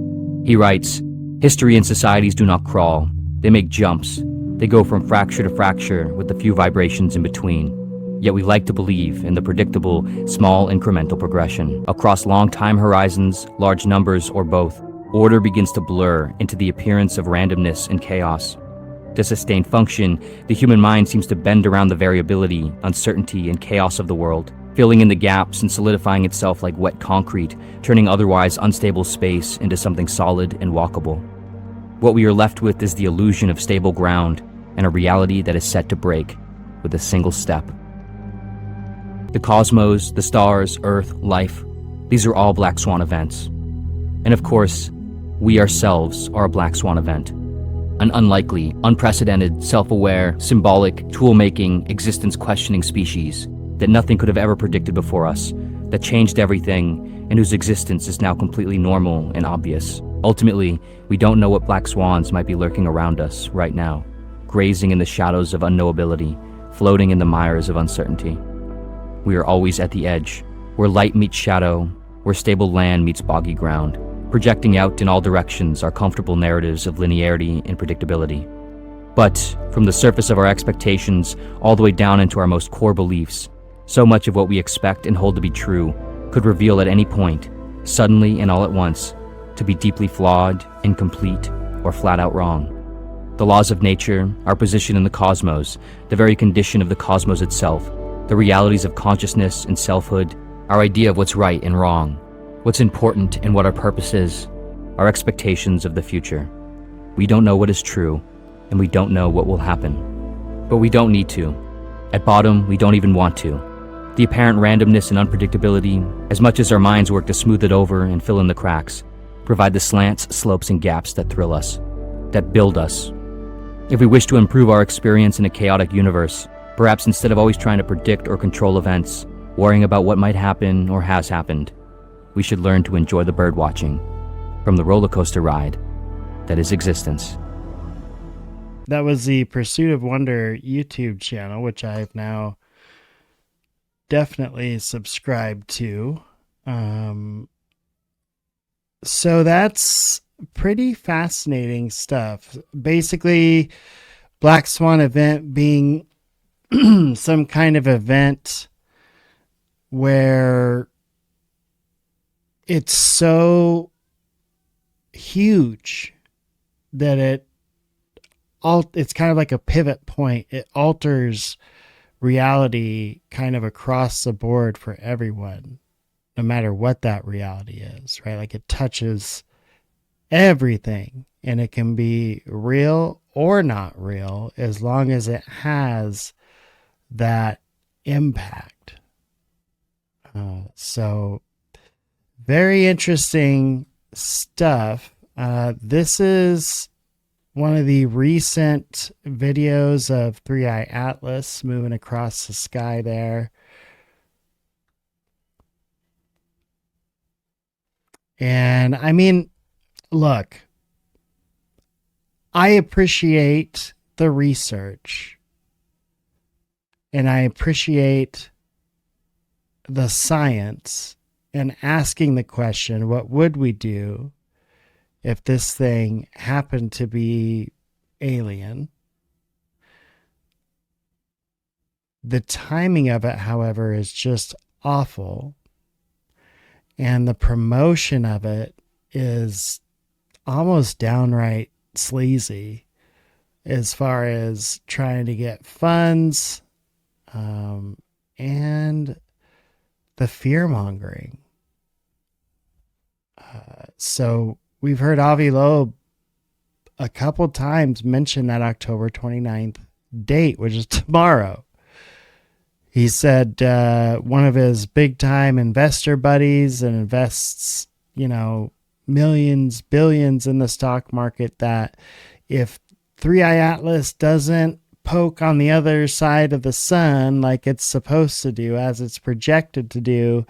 He writes, "History and societies do not crawl. They make jumps. They go from fracture to fracture with a few vibrations in between. Yet we like to believe in the predictable, small incremental progression. Across long time horizons, large numbers, or both, order begins to blur into the appearance of randomness and chaos. To sustain function, the human mind seems to bend around the variability, uncertainty, and chaos of the world, filling in the gaps and solidifying itself like wet concrete, turning otherwise unstable space into something solid and walkable. What we are left with is the illusion of stable ground and a reality that is set to break with a single step. The cosmos, the stars, Earth, life, these are all black swan events. And of course, we ourselves are a black swan event. An unlikely, unprecedented, self-aware, symbolic, tool-making, existence-questioning species that nothing could have ever predicted before us, that changed everything, and whose existence is now completely normal and obvious. Ultimately, we don't know what black swans might be lurking around us right now, grazing in the shadows of unknowability, floating in the mires of uncertainty. We are always at the edge, where light meets shadow, where stable land meets boggy ground, projecting out in all directions our comfortable narratives of linearity and predictability. But from the surface of our expectations all the way down into our most core beliefs, so much of what we expect and hold to be true could reveal at any point, suddenly and all at once, to be deeply flawed, incomplete, or flat out wrong. The laws of nature, our position in the cosmos, the very condition of the cosmos itself, the realities of consciousness and selfhood, our idea of what's right and wrong, what's important and what our purpose is, our expectations of the future. We don't know what is true, and we don't know what will happen. But we don't need to. At bottom, we don't even want to. The apparent randomness and unpredictability, as much as our minds work to smooth it over and fill in the cracks, provide the slants, slopes, and gaps that thrill us, that build us. If we wish to improve our experience in a chaotic universe, perhaps instead of always trying to predict or control events, worrying about what might happen or has happened, we should learn to enjoy the bird watching from the roller coaster ride that is existence. That was the Pursuit of Wonder YouTube channel, which I've now definitely subscribed to. So that's pretty fascinating stuff. Basically, Black Swan event being some kind of event where it's so huge that it's kind of like a pivot point. It alters reality kind of across the board for everyone, no matter what that reality is, right? Like it touches everything, and it can be real or not real as long as it has that impact. So very interesting stuff. This is one of the recent videos of 3i Atlas moving across the sky there. And I mean, look, I appreciate the research and I appreciate the science and asking the question, what would we do if this thing happened to be alien? The timing of it, however, is just awful. And the promotion of it is almost downright sleazy as far as trying to get funds and the fear mongering. So we've heard Avi Loeb a couple times mention that October 29th date, which is tomorrow. He said one of his big time investor buddies and invests, millions, billions in the stock market, that if 3i Atlas doesn't poke on the other side of the sun like it's supposed to do, as it's projected to do,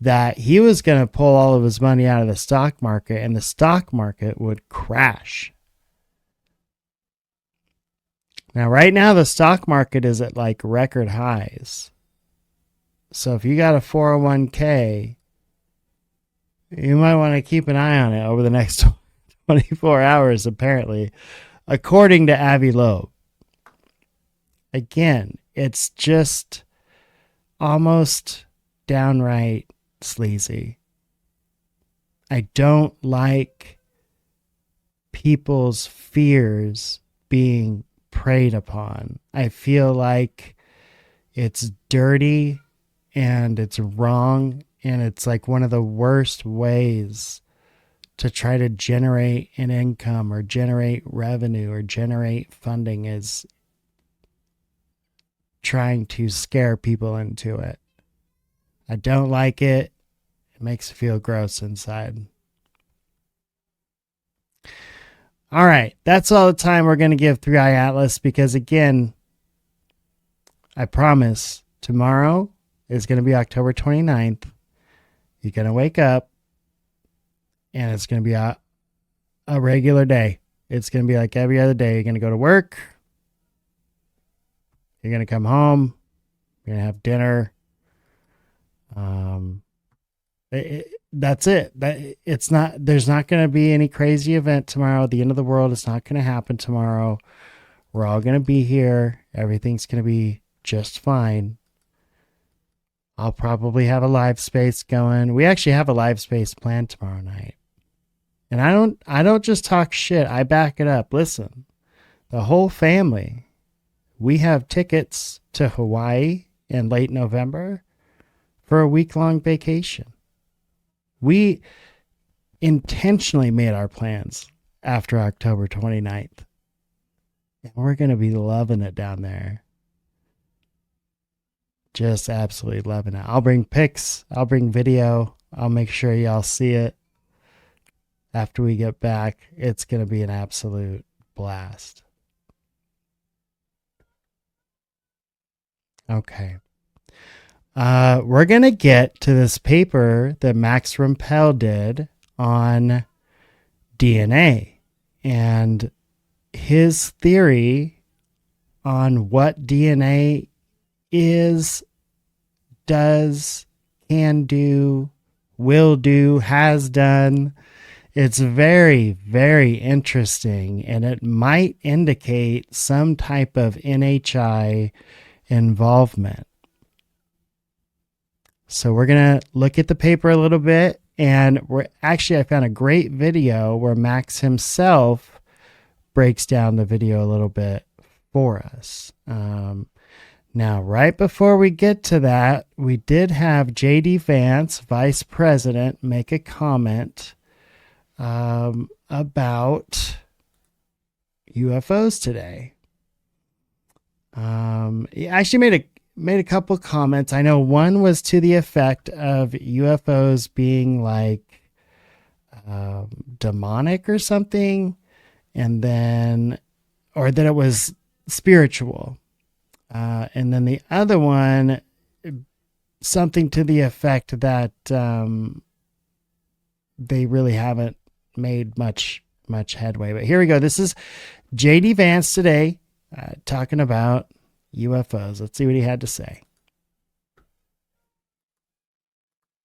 that he was going to pull all of his money out of the stock market and the stock market would crash. Now, right now, the stock market is at like record highs. So if you got a 401k, you might want to keep an eye on it over the next 24 hours, apparently, according to Avi Loeb. Again, it's just almost downright sleazy. I don't like people's fears being preyed upon. I feel like it's dirty and it's wrong, and it's like one of the worst ways to try to generate an income or generate revenue or generate funding is trying to scare people into it. I don't like it. It makes me feel gross inside. All right, that's all the time we're going to give 3i Atlas, because again, I promise tomorrow is going to be October 29th. You're going to wake up and it's going to be a regular day. It's going to be like every other day. You're going to go to work. You're going to come home. You're going to have dinner. That's it. There's not going to be any crazy event tomorrow. The end of the world is not going to happen tomorrow. We're all going to be here. Everything's going to be just fine. I'll probably have a live space going. We actually have a live space planned tomorrow night. And I don't just talk shit. I back it up. Listen, the whole family, we have tickets to Hawaii in late November for a week-long vacation. We intentionally made our plans after October 29th. And we're going to be loving it down there. Just absolutely loving it. I'll bring pics. I'll bring video. I'll make sure y'all see it after we get back. It's going to be an absolute blast. Okay. We're going to get to this paper that Max Rempel did on DNA and his theory on what DNA is, does, can do, will do, has done, It's very, very interesting, and it might indicate some type of NHI involvement. So we're going to look at the paper a little bit, and I found a great video where Max himself breaks down the video a little bit for us. Now, right before we get to that, we did have J.D. Vance, Vice President, make a comment about UFOs today. He actually made a couple comments. I know one was to the effect of UFOs being like demonic or something, and then, or that it was spiritual. And then the other one, something to the effect that they really haven't made much headway. But here we go. This is J.D. Vance today talking about UFOs. Let's see what he had to say.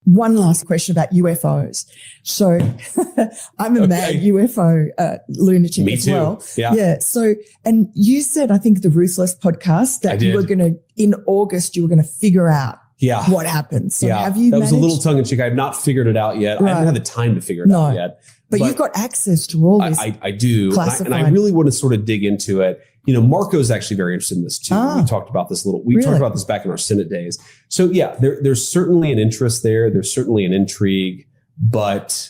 One last question about UFOs. So I'm a mad UFO lunatic Me as too. well. Yeah. So, and you said, I think the Ruthless podcast that you were going to, in August, you were going to figure out what happened. So have you That was a little managed? tongue in cheek. I've not figured it out yet. I Right. haven't had the time to figure it out yet. But you've got access to all this. I do. classified. And I really want to sort of dig into it. You know, Marco's actually very interested in this too. We talked about this we talked about this back in our Senate days. So yeah, there's certainly an interest there. There's certainly an intrigue, but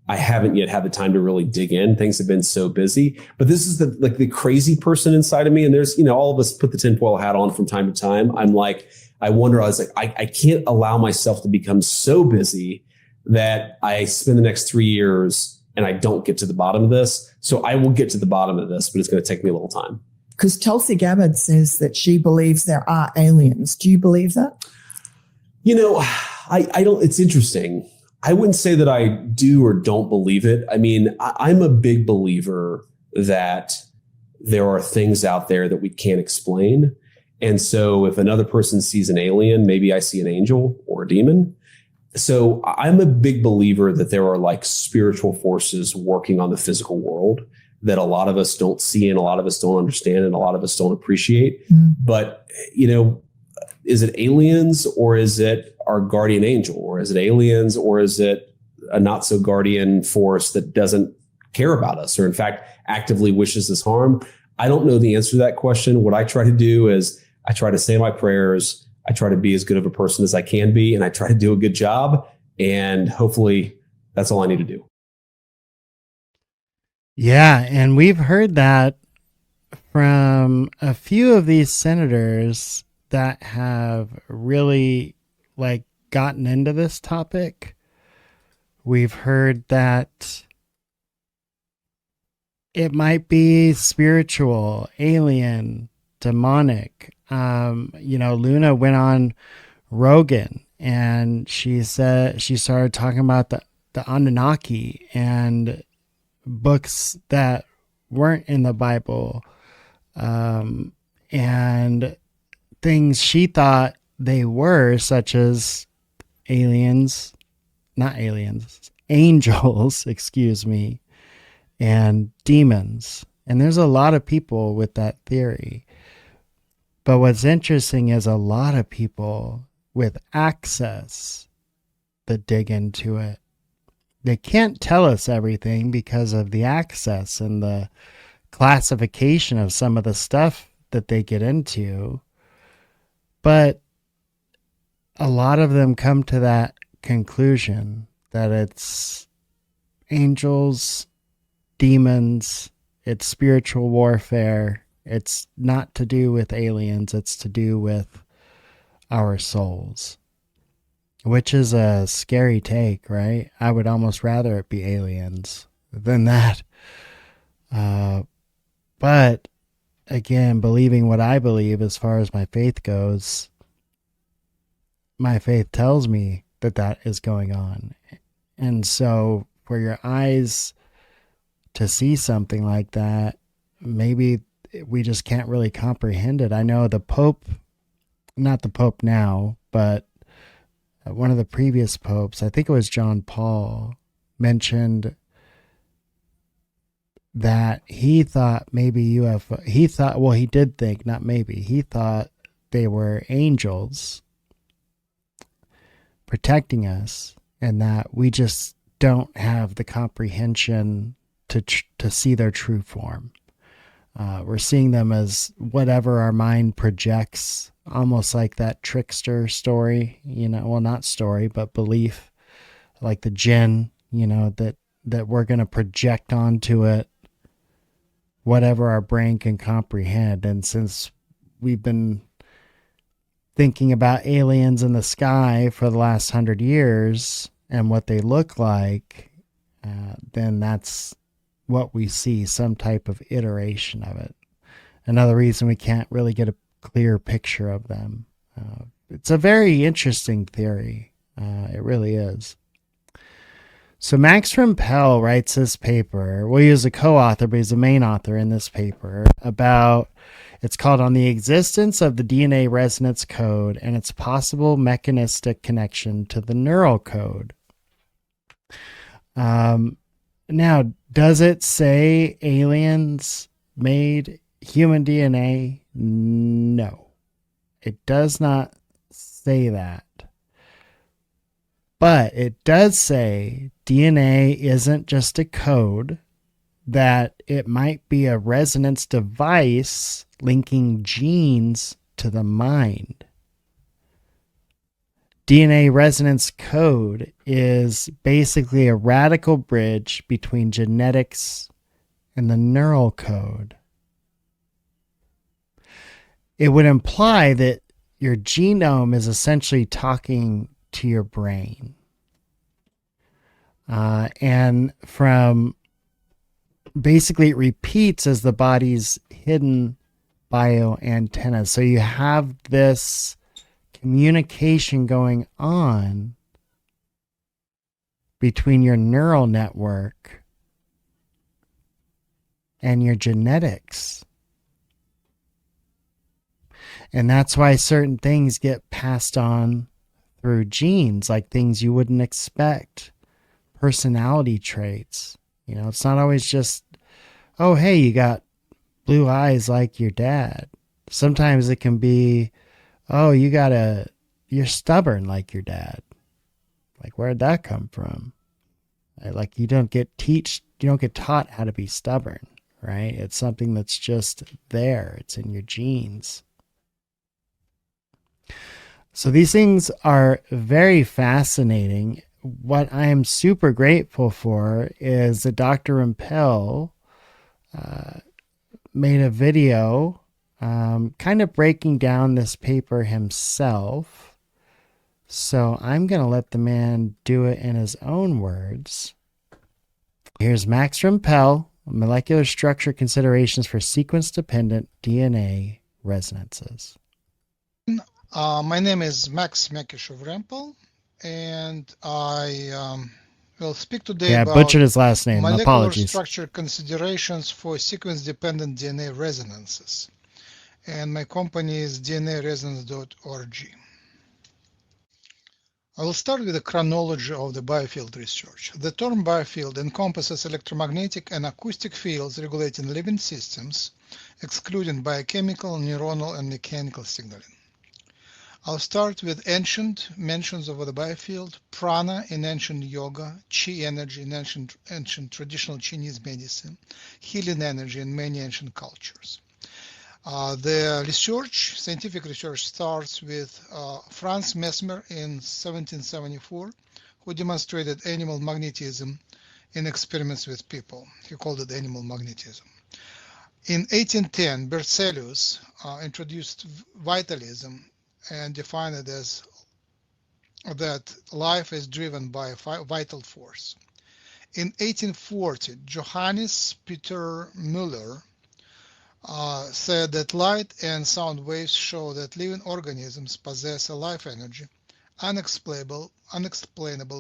I haven't yet had the time to really dig in. Things have been so busy, but this is the crazy person inside of me. And there's, all of us put the tinfoil hat on from time to time. I'm like, I can't allow myself to become so busy that I spend the next 3 years and I don't get to the bottom of this. So I will get to the bottom of this, but it's going to take me a little time. Because Tulsi Gabbard says that she believes there are aliens. Do you believe that? I don't, it's interesting. I wouldn't say that I do or don't believe it. I mean, I'm a big believer that there are things out there that we can't explain. And so if another person sees an alien, maybe I see an angel or a demon. So I'm a big believer that there are like spiritual forces working on the physical world that a lot of us don't see and a lot of us don't understand and a lot of us don't appreciate. But, is it aliens or is it our guardian angel, or is it aliens, or is it a not so guardian force that doesn't care about us, or in fact, actively wishes us harm? I don't know the answer to that question. What I try to do is I try to say my prayers. I try to be as good of a person as I can be, and I try to do a good job. And hopefully that's all I need to do. Yeah, and we've heard that from a few of these senators that have really gotten into this topic. We've heard that it might be spiritual, alien, demonic. Luna went on Rogan and she said she started talking about the Anunnaki and books that weren't in the Bible, and things she thought they were, such as angels, excuse me, and demons. And there's a lot of people with that theory. But what's interesting is a lot of people with access that dig into it. They can't tell us everything because of the access and the classification of some of the stuff that they get into. But a lot of them come to that conclusion that it's angels, demons, it's spiritual warfare. It's not to do with aliens. It's to do with our souls, which is a scary take, right? I would almost rather it be aliens than that. But again, believing what I believe as far as my faith goes, my faith tells me that that is going on. And so for your eyes to see something like that, maybe we just can't really comprehend it. I know the Pope, not the Pope now, but one of the previous popes, I think it was John Paul, mentioned that he thought maybe UFO, he thought, well, he did think, not maybe, he thought they were angels protecting us, and that we just don't have the comprehension to see their true form. We're seeing them as whatever our mind projects, almost like that trickster story, well, not story, but belief, like the jinn, that we're going to project onto it whatever our brain can comprehend. And since we've been thinking about aliens in the sky for the last 100 years and what they look like, then that's what we see, some type of iteration of it. Another reason we can't really get a clear picture of them. It's a very interesting theory. It really is. So Max Rampell writes this paper. Well, he was a co-author, but he's the main author in this paper about, it's called On the Existence of the DNA Resonance Code and Its Possible Mechanistic Connection to the Neural Code. Now, does it say aliens made human DNA? No, it does not say that. But it does say DNA isn't just a code, that it might be a resonance device linking genes to the mind. DNA resonance code is basically a radical bridge between genetics and the neural code. It would imply that your genome is essentially talking to your brain. And from basically it repeats as the body's hidden bioantennas. So you have this communication going on between your neural network and your genetics. And that's why certain things get passed on through genes, like things you wouldn't expect, personality traits. It's not always just, oh, hey, you got blue eyes like your dad. Sometimes it can be, oh, you're stubborn like your dad. Like, where'd that come from? Like, you don't get taught how to be stubborn, right? It's something that's just there. It's in your genes. So these things are very fascinating. What I am super grateful for is that Dr. Rampell made a video kind of breaking down this paper himself. So I'm going to let the man do it in his own words. Here's Max Rampell, Molecular Structure Considerations for Sequence-Dependent DNA Resonances. My name is Max Rampell, and I will speak today about butchered his last name. molecular Apologies. structure considerations for sequence-dependent DNA resonances. And my company is dnaresonance.org. I will start with a chronology of the biofield research. The term biofield encompasses electromagnetic and acoustic fields regulating living systems, excluding biochemical, neuronal, and mechanical signaling. I'll start with ancient mentions of the biofield, prana in ancient yoga, chi energy in ancient traditional Chinese medicine, healing energy in many ancient cultures. The scientific research starts with Franz Mesmer in 1774, who demonstrated animal magnetism in experiments with people. He called it animal magnetism. In 1810, Berzelius introduced vitalism and defined it as that life is driven by a vital force. In 1840, Johannes Peter Müller said that light and sound waves show that living organisms possess a life energy unexplainable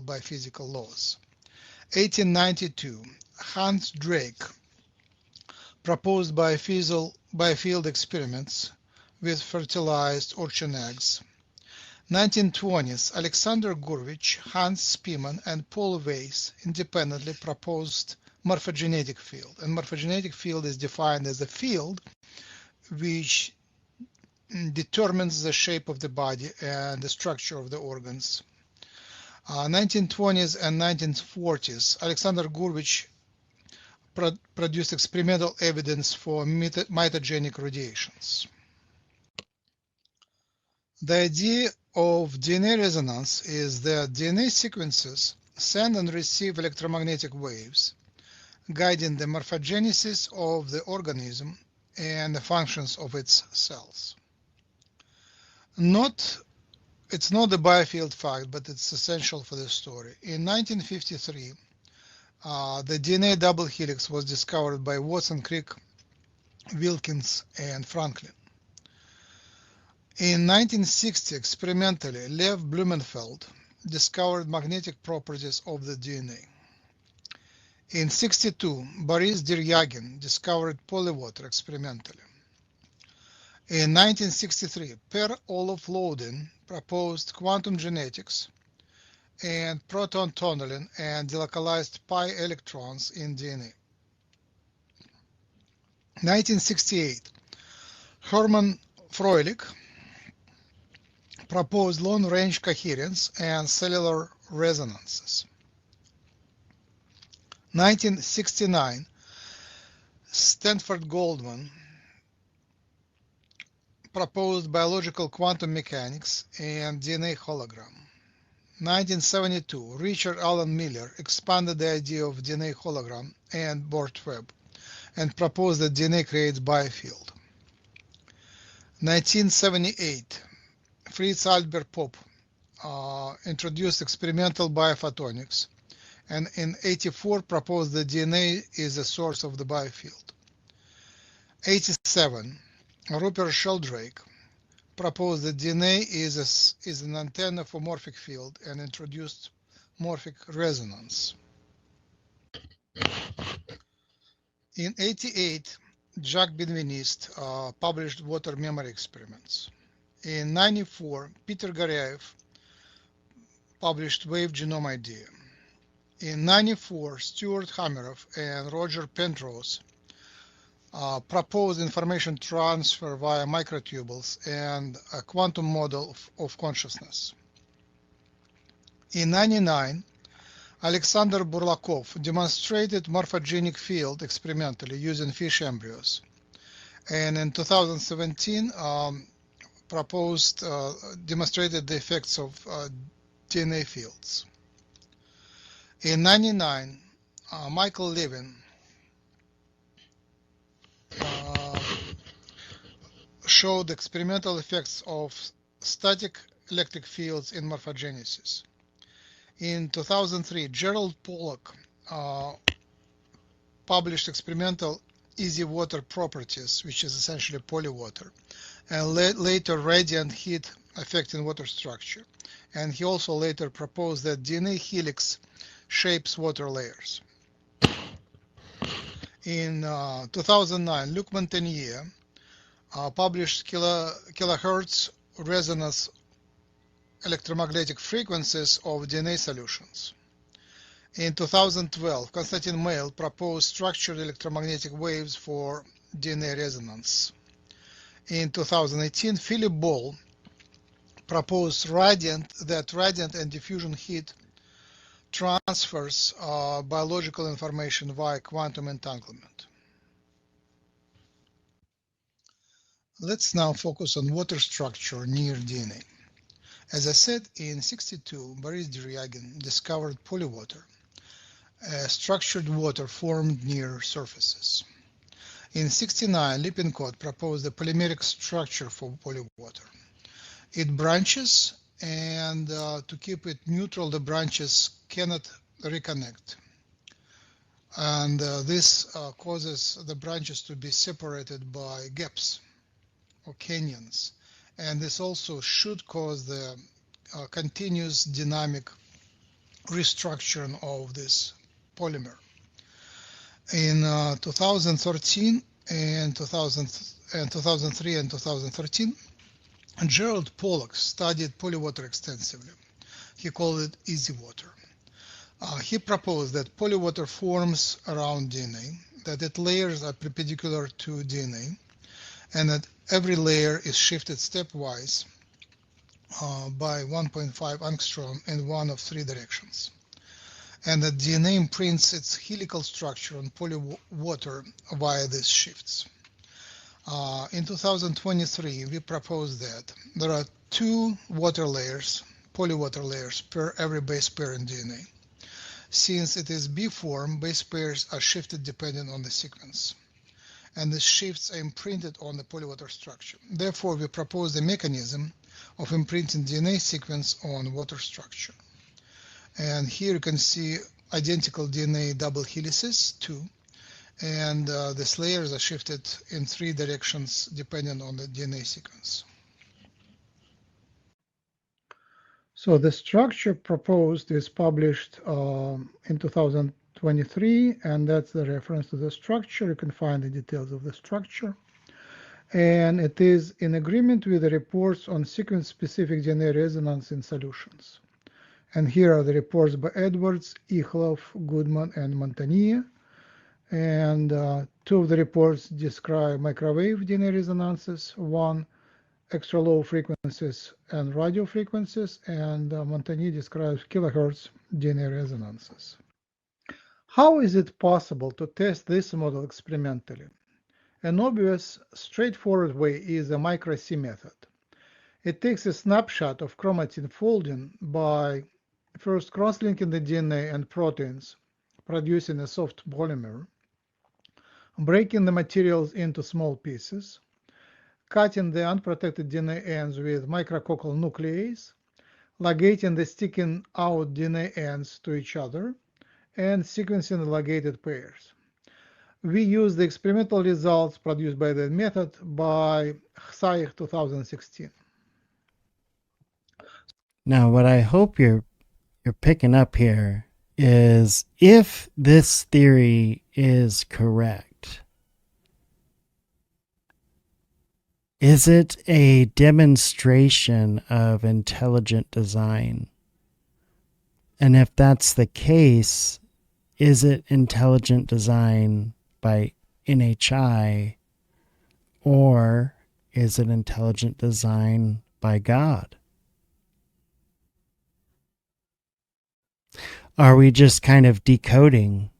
by physical laws. 1892, Hans Drake proposed biofield experiments with fertilized urchin eggs. 1920s, Alexander Gurevich, Hans Spemann, and Paul Weiss independently proposed morphogenetic field. And morphogenetic field is defined as a field which determines the shape of the body and the structure of the organs. 1920s and 1940s, Alexander Gurevich produced experimental evidence for mitogenic radiations. The idea of DNA resonance is that DNA sequences send and receive electromagnetic waves, guiding the morphogenesis of the organism and the functions of its cells. It's not the biofield fact, but it's essential for the story. In 1953, the DNA double helix was discovered by Watson, Crick, Wilkins, and Franklin. In 1960, experimentally, Lev Blumenfeld discovered magnetic properties of the DNA. In 1962, Boris Deryagin discovered polywater experimentally. In 1963, Per Olof Lodin proposed quantum genetics and proton tunneling and delocalized pi electrons in DNA. 1968, Hermann Froelich proposed long-range coherence and cellular resonances. 1969, Stanford Goldman proposed biological quantum mechanics and DNA hologram. 1972, Richard Alan Miller expanded the idea of DNA hologram and Bort web and proposed that DNA creates biofield. 1978, Fritz Albert Popp introduced experimental biophotonics, and in 1984 proposed that DNA is the source of the biofield. 1987, Rupert Sheldrake proposed that DNA is an antenna for morphic field and introduced morphic resonance. In 1988, Jacques Benveniste published water memory experiments. In 1994, Peter Garyaev published wave genome idea. In 1994, Stuart Hameroff and Roger Penrose proposed information transfer via microtubules and a quantum model of consciousness. In 1999, Alexander Burlakov demonstrated morphogenic field experimentally using fish embryos. And in 2017, demonstrated the effects of DNA fields. In 1999, Michael Levin showed experimental effects of static electric fields in morphogenesis. In 2003, Gerald Pollack published experimental easy water properties, which is essentially polywater, and later radiant heat affecting water structure. And he also later proposed that DNA helix shapes water layers. In 2009, Luc Montagnier published kilohertz resonance electromagnetic frequencies of DNA solutions. In 2012, Konstantin Mail proposed structured electromagnetic waves for DNA resonance. In 2018, Philip Ball proposed that radiant and diffusion heat transfers biological information via quantum entanglement. Let's now focus on water structure near DNA. As I said, in 1962, Boris Deryagin discovered polywater, structured water formed near surfaces. In 1969, Lippincott proposed a polymeric structure for polywater. It branches, and to keep it neutral, the branches cannot reconnect. And this causes the branches to be separated by gaps or canyons. And this also should cause the continuous dynamic restructuring of this polymer. In 2013 and 2003 and 2013, Gerald Pollack studied polywater extensively. He called it easy water. He proposed that polywater forms around DNA, that its layers are perpendicular to DNA, and that every layer is shifted stepwise by 1.5 angstrom in one of three directions, and that DNA imprints its helical structure on polywater via these shifts. In 2023, we proposed that there are two water layers, polywater layers, per every base pair in DNA. Since it is B form, base pairs are shifted depending on the sequence, and the shifts are imprinted on the polywater structure. Therefore, we propose a mechanism of imprinting DNA sequence on water structure. And here you can see identical DNA double helices, two, and these layers are shifted in three directions depending on the DNA sequence. So the structure proposed is published in 2023, and that's the reference to the structure. You can find the details of the structure. And it is in agreement with the reports on sequence-specific DNA resonance in solutions. And here are the reports by Edwards, Ichloff, Goodman, and Montagnier. And two of the reports describe microwave DNA resonances, one extra low frequencies and radio frequencies, and Montagnier describes kilohertz DNA resonances. How is it possible to test this model experimentally? An obvious, straightforward way is the micro-C method. It takes a snapshot of chromatin folding by first cross-linking the DNA and proteins, producing a soft polymer, breaking the materials into small pieces, cutting the unprotected DNA ends with micrococcal nuclease, ligating the sticking out DNA ends to each other, and sequencing the ligated pairs. We use the experimental results produced by the method by Hsaich 2016. Now, what I hope you're picking up here is, if this theory is correct, is it a demonstration of intelligent design? And if that's the case, is it intelligent design by NHI, or is it intelligent design by God? Are we just kind of decoding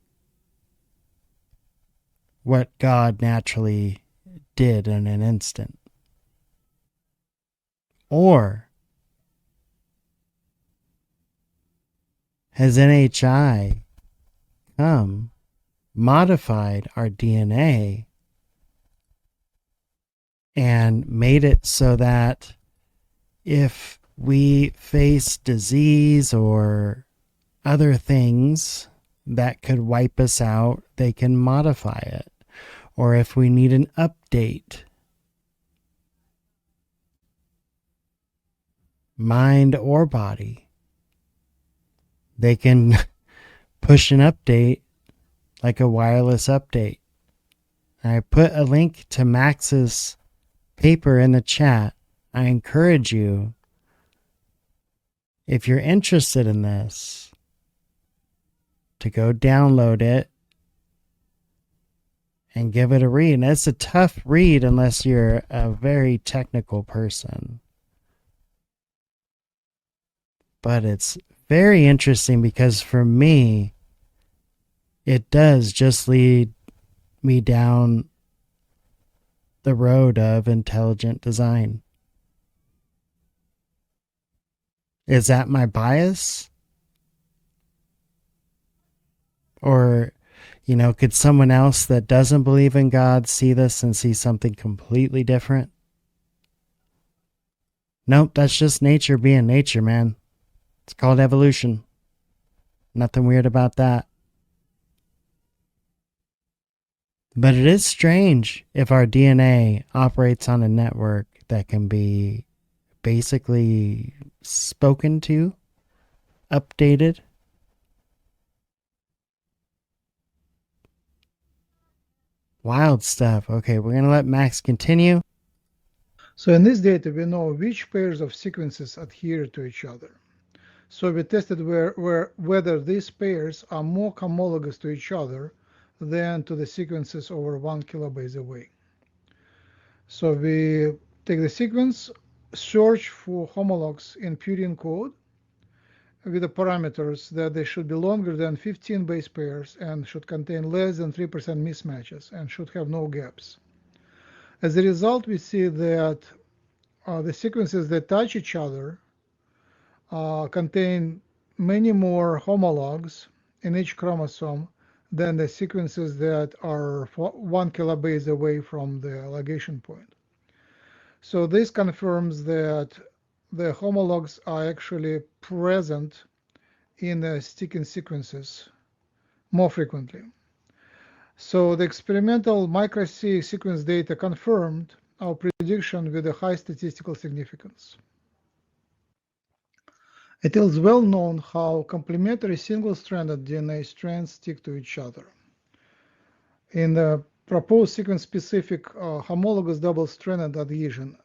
what God naturally did in an instant? Or has NHI come, modified our DNA, and made it so that if we face disease or other things that could wipe us out, they can modify it? Or if we need an update, mind or body, they can push an update like a wireless update. I put a link to Max's paper in the chat. I encourage you, if you're interested in this, to go download it and give it a read. And it's a tough read unless you're a very technical person. But it's very interesting because for me, it does just lead me down the road of intelligent design. Is that my bias? Or, could someone else that doesn't believe in God see this and see something completely different? Nope, that's just nature being nature, man. It's called evolution. Nothing weird about that. But it is strange if our DNA operates on a network that can be basically spoken to, updated. Wild stuff. Okay, we're going to let Max continue. So in this data, we know which pairs of sequences adhere to each other. So we tested whether these pairs are more homologous to each other than to the sequences over 1 kilobase away. So we take the sequence, search for homologs in Purian code with the parameters that they should be longer than 15 base pairs and should contain less than 3% mismatches and should have no gaps. As a result, we see that the sequences that touch each other contain many more homologs in each chromosome than the sequences that are 1 kilobase away from the ligation point. So this confirms that the homologs are actually present in the sticking sequences more frequently. So the experimental micro-C sequence data confirmed our prediction with a high statistical significance. It is well known how complementary single-stranded DNA strands stick to each other. In the proposed sequence-specific homologous double-stranded adhesion,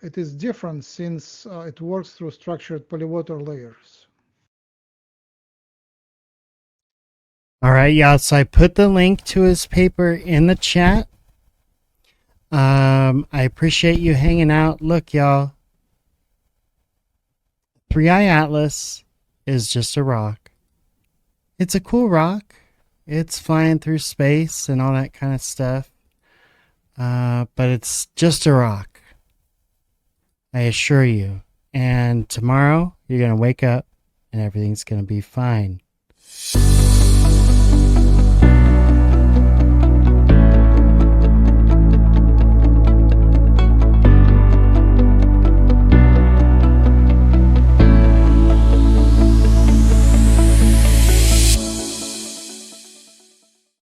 it is different since it works through structured polywater layers. All right, y'all. So I put the link to his paper in the chat. I appreciate you hanging out. Look, y'all. 3i Atlas is just a rock. It's a cool rock. It's flying through space and all that kind of stuff. But it's just a rock. I assure you. And tomorrow, you're going to wake up and everything's going to be fine.